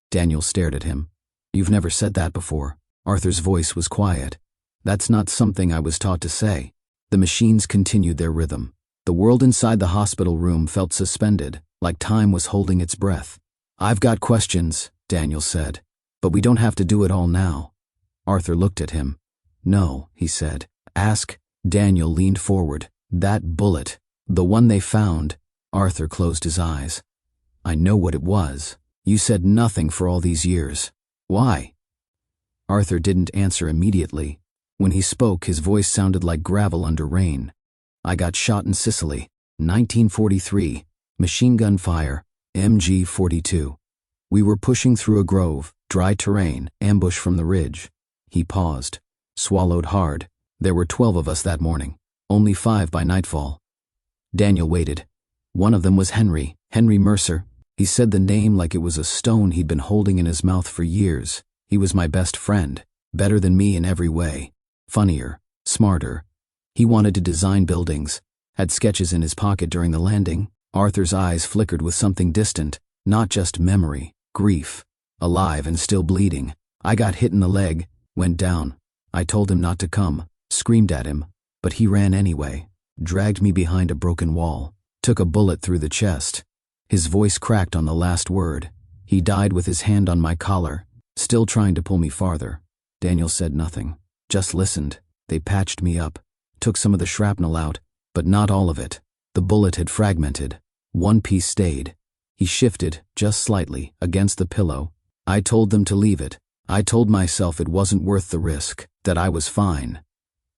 Daniel stared at him. "You've never said that before." Arthur's voice was quiet. "That's not something I was taught to say." The machines continued their rhythm. The world inside the hospital room felt suspended, like time was holding its breath. "I've got questions," Daniel said, "but we don't have to do it all now." Arthur looked at him. "No," he said. "Ask." Daniel leaned forward. "That bullet, the one they found." Arthur closed his eyes. "I know what it was. You said nothing for all these years. Why?" Arthur didn't answer immediately. When he spoke, his voice sounded like gravel under rain. "I got shot in Sicily, 1943, machine gun fire, MG-42. We were pushing through a grove, dry terrain, ambush from the ridge." He paused, swallowed hard. "There were 12 of us that morning, only 5 by nightfall." Daniel waited. "One of them was Henry Mercer." He said the name like it was a stone he'd been holding in his mouth for years. "He was my best friend, better than me in every way, funnier, smarter. He wanted to design buildings, had sketches in his pocket during the landing." Arthur's eyes flickered with something distant, not just memory, grief, alive and still bleeding. "I got hit in the leg, went down. I told him not to come, screamed at him, but he ran anyway, dragged me behind a broken wall, took a bullet through the chest." His voice cracked on the last word. "He died with his hand on my collar, still trying to pull me farther." Daniel said nothing, just listened. "They patched me up, took some of the shrapnel out, but not all of it. The bullet had fragmented. One piece stayed." He shifted, just slightly, against the pillow. "I told them to leave it. I told myself it wasn't worth the risk, that I was fine."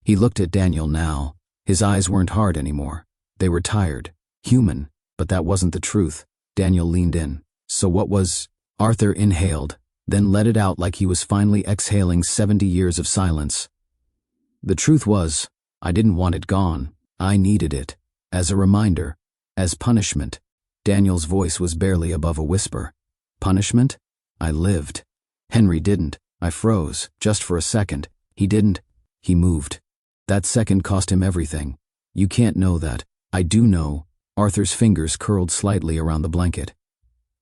He looked at Daniel now. His eyes weren't hard anymore. They were tired, human, but that wasn't the truth. Daniel leaned in. "So what was—" Arthur inhaled, then let it out like he was finally exhaling 70 years of silence. "The truth was, I didn't want it gone. I needed it. As a reminder. As punishment." Daniel's voice was barely above a whisper. "Punishment? I lived. Henry didn't. I froze, just for a second. He didn't." He moved. "That second cost him everything. You can't know that. I do know." Arthur's fingers curled slightly around the blanket.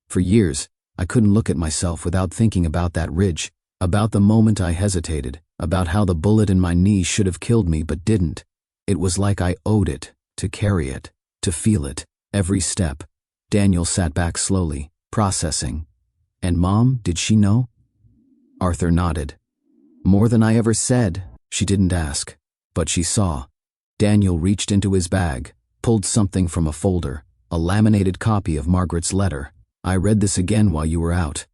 "For years, I couldn't look at myself without thinking about that ridge, about the moment I hesitated, about how the bullet in my knee should have killed me but didn't. It was like I owed it, to carry it, to feel it, every step." Daniel sat back slowly, processing. And Mom, did she know? Arthur nodded. More than I ever said. She didn't ask, but she saw. Daniel reached into his bag, pulled something from a folder, a laminated copy of Margaret's letter. I read this again while you were out.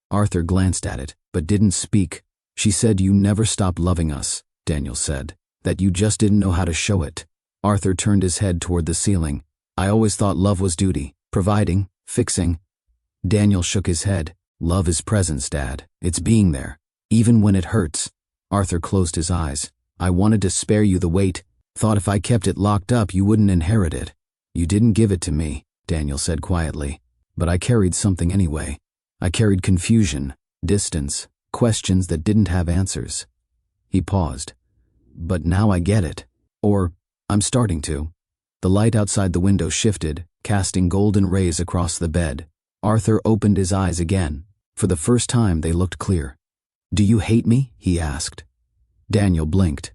Arthur glanced at it, but didn't speak. She said you never stopped loving us, Daniel said, that you just didn't know how to show it. Arthur turned his head toward the ceiling. I always thought love was duty, providing, fixing. Daniel shook his head. Love is presence, Dad. It's being there, even when it hurts. Arthur closed his eyes. I wanted to spare you the weight. Thought if I kept it locked up, you wouldn't inherit it. You didn't give it to me, Daniel said quietly. But I carried something anyway. I carried confusion, distance, questions that didn't have answers. He paused. But now I get it. Or, I'm starting to. The light outside the window shifted, casting golden rays across the bed. Arthur opened his eyes again. For the first time, they looked clear. Do you hate me? He asked. Daniel blinked.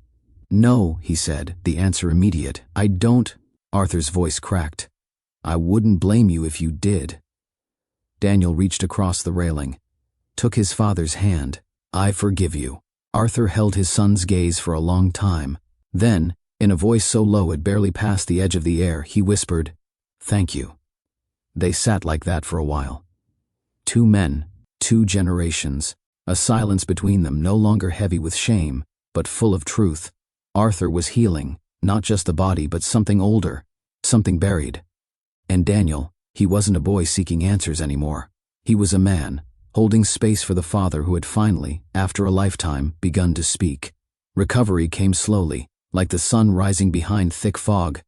No, he said, the answer immediate. I don't. Arthur's voice cracked. I wouldn't blame you if you did. Daniel reached across the railing, took his father's hand. I forgive you. Arthur held his son's gaze for a long time. Then, in a voice so low it barely passed the edge of the air, he whispered, Thank you. They sat like that for a while. 2 men, 2 generations, a silence between them no longer heavy with shame, but full of truth. Arthur was healing, not just the body but something older, something buried. And Daniel, he wasn't a boy seeking answers anymore. He was a man, holding space for the father who had finally, after a lifetime, begun to speak. Recovery came slowly, like the sun rising behind thick fog.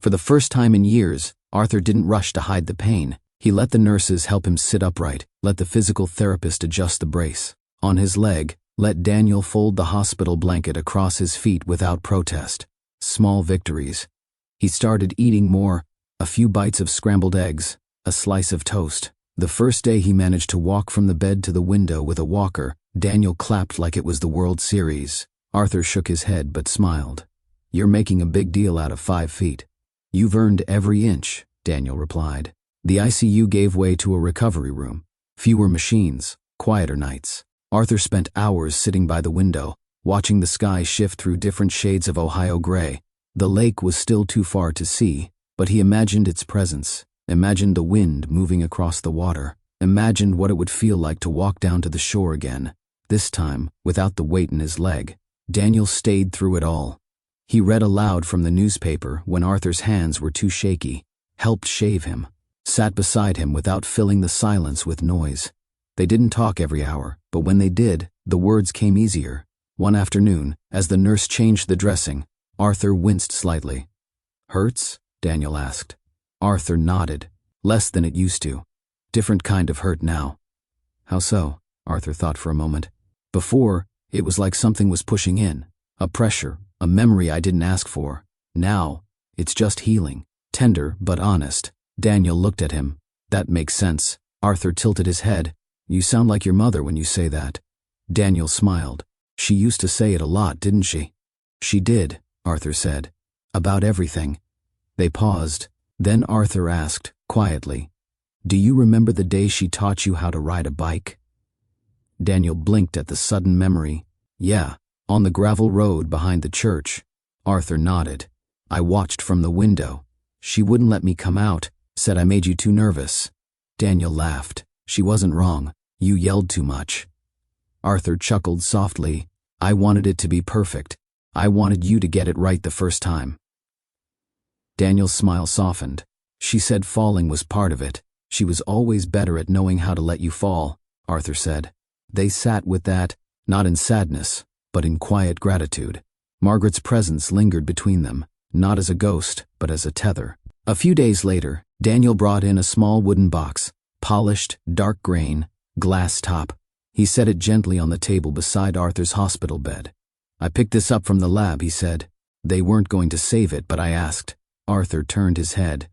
For the first time in years, Arthur didn't rush to hide the pain. He let the nurses help him sit upright, let the physical therapist adjust the brace. On his leg, let Daniel fold the hospital blanket across his feet without protest. Small victories. He started eating more, a few bites of scrambled eggs, a slice of toast. The first day he managed to walk from the bed to the window with a walker, Daniel clapped like it was the World Series. Arthur shook his head but smiled. You're making a big deal out of 5 feet. You've earned every inch, Daniel replied. The ICU gave way to a recovery room. Fewer machines, quieter nights. Arthur spent hours sitting by the window, watching the sky shift through different shades of Ohio gray. The lake was still too far to see, but he imagined its presence, imagined the wind moving across the water, imagined what it would feel like to walk down to the shore again. This time, without the weight in his leg. Daniel stayed through it all. He read aloud from the newspaper when Arthur's hands were too shaky, helped shave him, sat beside him without filling the silence with noise. They didn't talk every hour, but when they did, the words came easier. One afternoon, as the nurse changed the dressing, Arthur winced slightly. Hurts? Daniel asked. Arthur nodded. Less than it used to. Different kind of hurt now. How so? Arthur thought for a moment. Before, it was like something was pushing in. A pressure, a memory I didn't ask for. Now, it's just healing. Tender but honest. Daniel looked at him. That makes sense. Arthur tilted his head. You sound like your mother when you say that. Daniel smiled. She used to say it a lot, didn't she? She did, Arthur said. About everything. They paused. Then Arthur asked, quietly, Do you remember the day she taught you how to ride a bike? Daniel blinked at the sudden memory. Yeah, on the gravel road behind the church. Arthur nodded. I watched from the window. She wouldn't let me come out, said I made you too nervous. Daniel laughed. She wasn't wrong. You yelled too much. Arthur chuckled softly. I wanted it to be perfect. I wanted you to get it right the first time. Daniel's smile softened. She said falling was part of it. She was always better at knowing how to let you fall, Arthur said. They sat with that, not in sadness, but in quiet gratitude. Margaret's presence lingered between them, not as a ghost, but as a tether. A few days later, Daniel brought in a small wooden box, polished, dark grain, glass top. He set it gently on the table beside Arthur's hospital bed. I picked this up from the lab, he said. They weren't going to save it, but I asked. Arthur turned his head,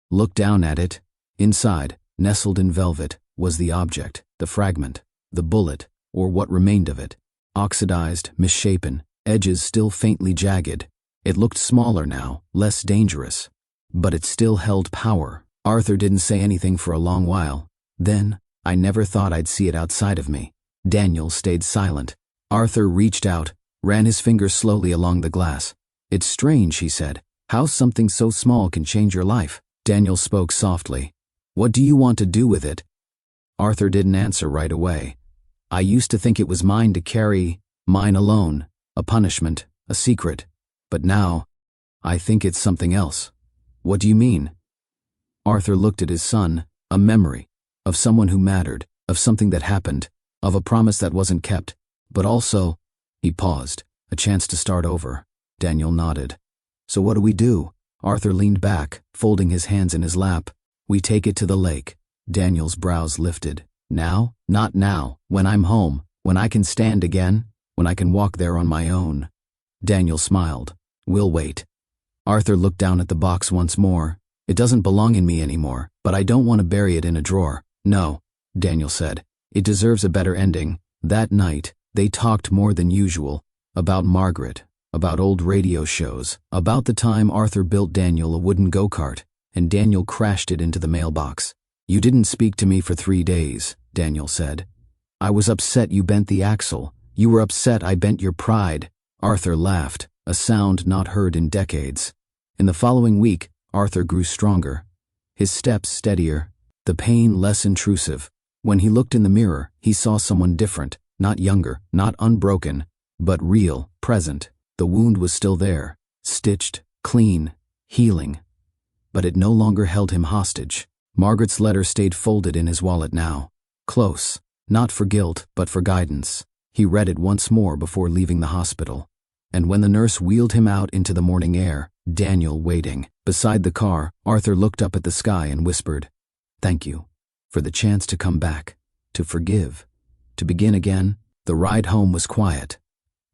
looked down at it. Inside, nestled in velvet, was the object, the fragment, the bullet, or what remained of it. Oxidized, misshapen, edges still faintly jagged. It looked smaller now, less dangerous. But it still held power. Arthur didn't say anything for a long while. Then, I never thought I'd see it outside of me." Daniel stayed silent. Arthur reached out, ran his fingers slowly along the glass. "It's strange," he said, "how something so small can change your life." Daniel spoke softly. "What do you want to do with it?" Arthur didn't answer right away. "I used to think it was mine to carry, mine alone, a punishment, a secret. But now, I think it's something else." "What do you mean?" Arthur looked at his son, a memory, of someone who mattered, of something that happened, of a promise that wasn't kept, but also, he paused, a chance to start over. Daniel nodded. "So what do we do?" Arthur leaned back, folding his hands in his lap. "We take it to the lake." Daniel's brows lifted. "Now? Not now, when I'm home, when I can stand again, when I can walk there on my own." Daniel smiled. "We'll wait." Arthur looked down at the box once more. "It doesn't belong in me anymore, but I don't want to bury it in a drawer." "No," Daniel said. "It deserves a better ending." That night, they talked more than usual, about Margaret, about old radio shows, about the time Arthur built Daniel a wooden go-kart, and Daniel crashed it into the mailbox. "You didn't speak to me for 3 days, Daniel said. "I was upset you bent the axle. You were upset I bent your pride." Arthur laughed, a sound not heard in decades. In the following week, Arthur grew stronger, his steps steadier, the pain less intrusive. When he looked in the mirror, he saw someone different, not younger, not unbroken, but real, present. The wound was still there, stitched, clean, healing. But it no longer held him hostage. Margaret's letter stayed folded in his wallet now. Close, not for guilt, but for guidance. He read it once more before leaving the hospital. And when the nurse wheeled him out into the morning air, Daniel waiting. Beside the car, Arthur looked up at the sky and whispered, "Thank you for the chance to come back, to forgive, to begin again." The ride home was quiet.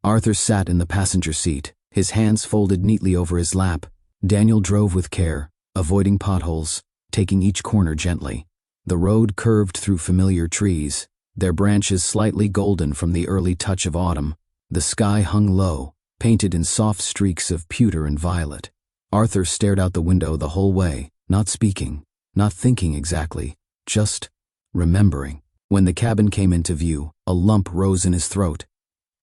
Arthur sat in the passenger seat, his hands folded neatly over his lap. Daniel drove with care, avoiding potholes, taking each corner gently. The road curved through familiar trees, their branches slightly golden from the early touch of autumn. The sky hung low, painted in soft streaks of pewter and violet. Arthur stared out the window the whole way, not speaking, not thinking exactly, just remembering. When the cabin came into view, a lump rose in his throat.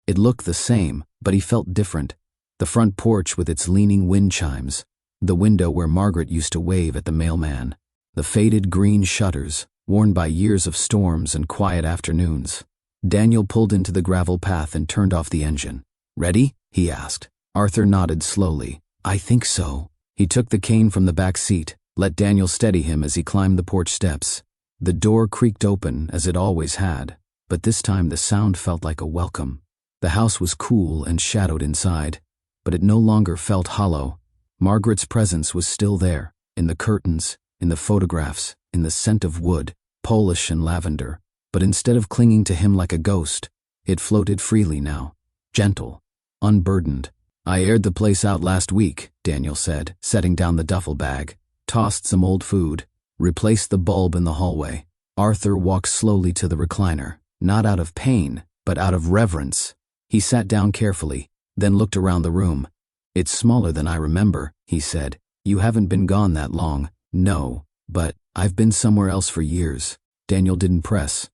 It looked the same, but he felt different. The front porch with its leaning wind chimes, the window where Margaret used to wave at the mailman, the faded green shutters, worn by years of storms and quiet afternoons. Daniel pulled into the gravel path and turned off the engine. "Ready?" he asked. Arthur nodded slowly. "I think so." He took the cane from the back seat, let Daniel steady him as he climbed the porch steps. The door creaked open as it always had, but this time the sound felt like a welcome. The house was cool and shadowed inside, but it no longer felt hollow. Margaret's presence was still there, in the curtains, in the photographs, in the scent of wood, Polish and lavender. But instead of clinging to him like a ghost, it floated freely now, gentle, unburdened. "I aired the place out last week," Daniel said, setting down the duffel bag, tossed some old food, replaced the bulb in the hallway. Arthur walked slowly to the recliner, not out of pain, but out of reverence. He sat down carefully, then looked around the room. "It's smaller than I remember," he said. "You haven't been gone that long." "No, but I've been somewhere else for years." Daniel didn't press,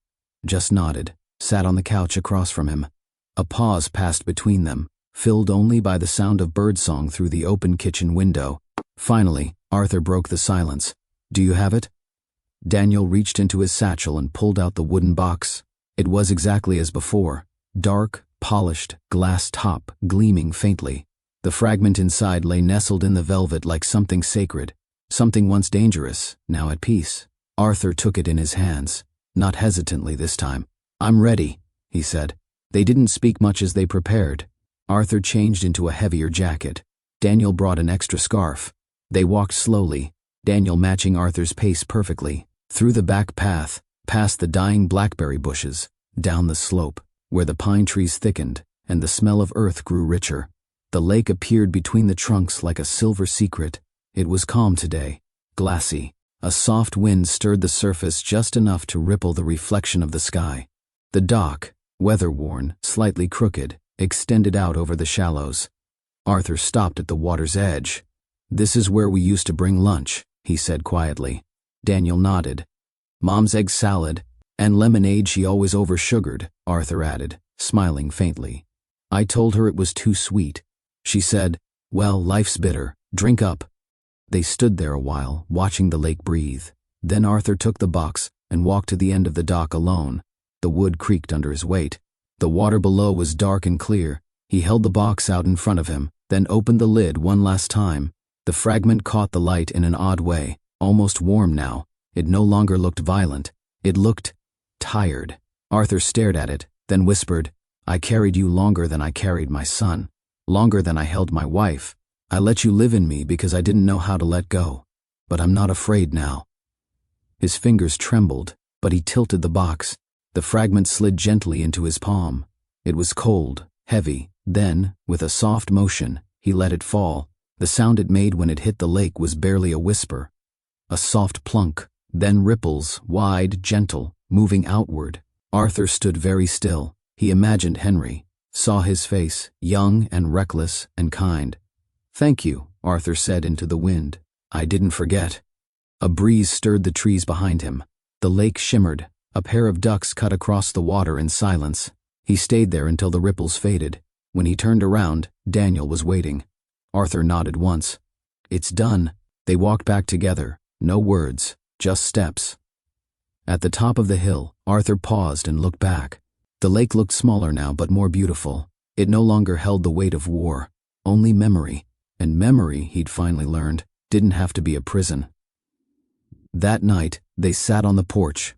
just nodded, sat on the couch across from him. A pause passed between them, filled only by the sound of birdsong through the open kitchen window. Finally, Arthur broke the silence. "Do you have it?" Daniel reached into his satchel and pulled out the wooden box. It was exactly as before, dark, polished, glass top gleaming faintly. The fragment inside lay nestled in the velvet like something sacred, something once dangerous, now at peace. Arthur took it in his hands, not hesitantly this time. "I'm ready," he said. They didn't speak much as they prepared. Arthur changed into a heavier jacket. Daniel brought an extra scarf. They walked slowly, Daniel matching Arthur's pace perfectly, through the back path, past the dying blackberry bushes, down the slope, where the pine trees thickened and the smell of earth grew richer. The lake appeared between the trunks like a silver secret. It was calm today, glassy. A soft wind stirred the surface just enough to ripple the reflection of the sky. The dock, weather-worn, slightly crooked, extended out over the shallows. Arthur stopped at the water's edge. "This is where we used to bring lunch," he said quietly. Daniel nodded. "Mom's egg salad, And lemonade she always oversugared, Arthur added, smiling faintly. I told her it was too sweet. She said, well, life's bitter, drink up. They stood there a while, watching the lake breathe. Then Arthur took the box and walked to the end of the dock alone. The wood creaked under his weight. The water below was dark and clear. He held the box out in front of him, then opened the lid one last time. The fragment caught the light in an odd way, almost warm now. It no longer looked violent. It looked tired. Arthur stared at it, then whispered, I carried you longer than I carried my son, longer than I held my wife. I let you live in me because I didn't know how to let go. But I'm not afraid now. His fingers trembled, but he tilted the box. The fragment slid gently into his palm. It was cold, heavy. Then, with a soft motion, he let it fall. The sound it made when it hit the lake was barely a whisper. A soft plunk, then ripples, wide, gentle, moving outward. Arthur stood very still. He imagined Henry, saw his face, young and reckless and kind. Thank you, Arthur said into the wind. I didn't forget. A breeze stirred the trees behind him. The lake shimmered. A pair of ducks cut across the water in silence. He stayed there until the ripples faded. When he turned around, Daniel was waiting. Arthur nodded once. It's done. They walked back together. No words, just steps. At the top of the hill, Arthur paused and looked back. The lake looked smaller now, but more beautiful. It no longer held the weight of war, only memory. And memory, he'd finally learned, didn't have to be a prison. That night, they sat on the porch.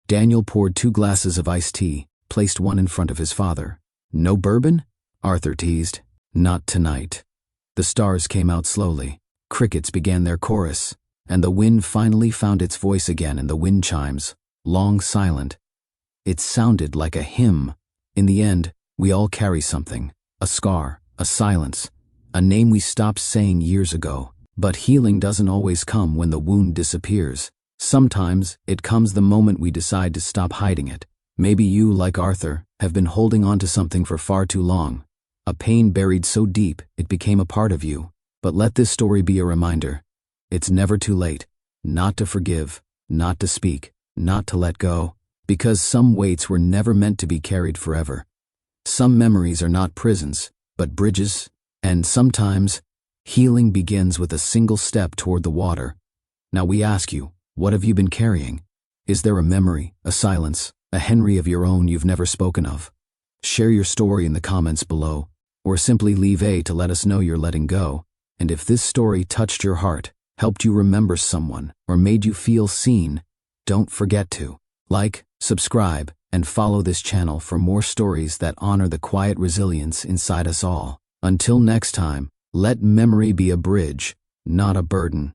Daniel poured 2 glasses of iced tea, placed one in front of his father. No bourbon? Arthur teased. Not tonight. The stars came out slowly. Crickets began their chorus, and the wind finally found its voice again in the wind chimes, long silent. It sounded like a hymn. In the end, we all carry something, a scar, a silence, a name we stopped saying years ago. But healing doesn't always come when the wound disappears. Sometimes it comes the moment we decide to stop hiding it. Maybe you, like Arthur, have been holding on to something for far too long. A pain buried so deep it became a part of you. But let this story be a reminder. It's never too late. Not to forgive, not to speak, not to let go. Because some weights were never meant to be carried forever. Some memories are not prisons, but bridges. And sometimes, healing begins with a single step toward the water. Now we ask you, what have you been carrying? Is there a memory, a silence, a Henry of your own you've never spoken of? Share your story in the comments below, or simply leave a to let us know you're letting go. And if this story touched your heart, helped you remember someone, or made you feel seen, don't forget to like, subscribe, and follow this channel for more stories that honor the quiet resilience inside us all. Until next time, let memory be a bridge, not a burden.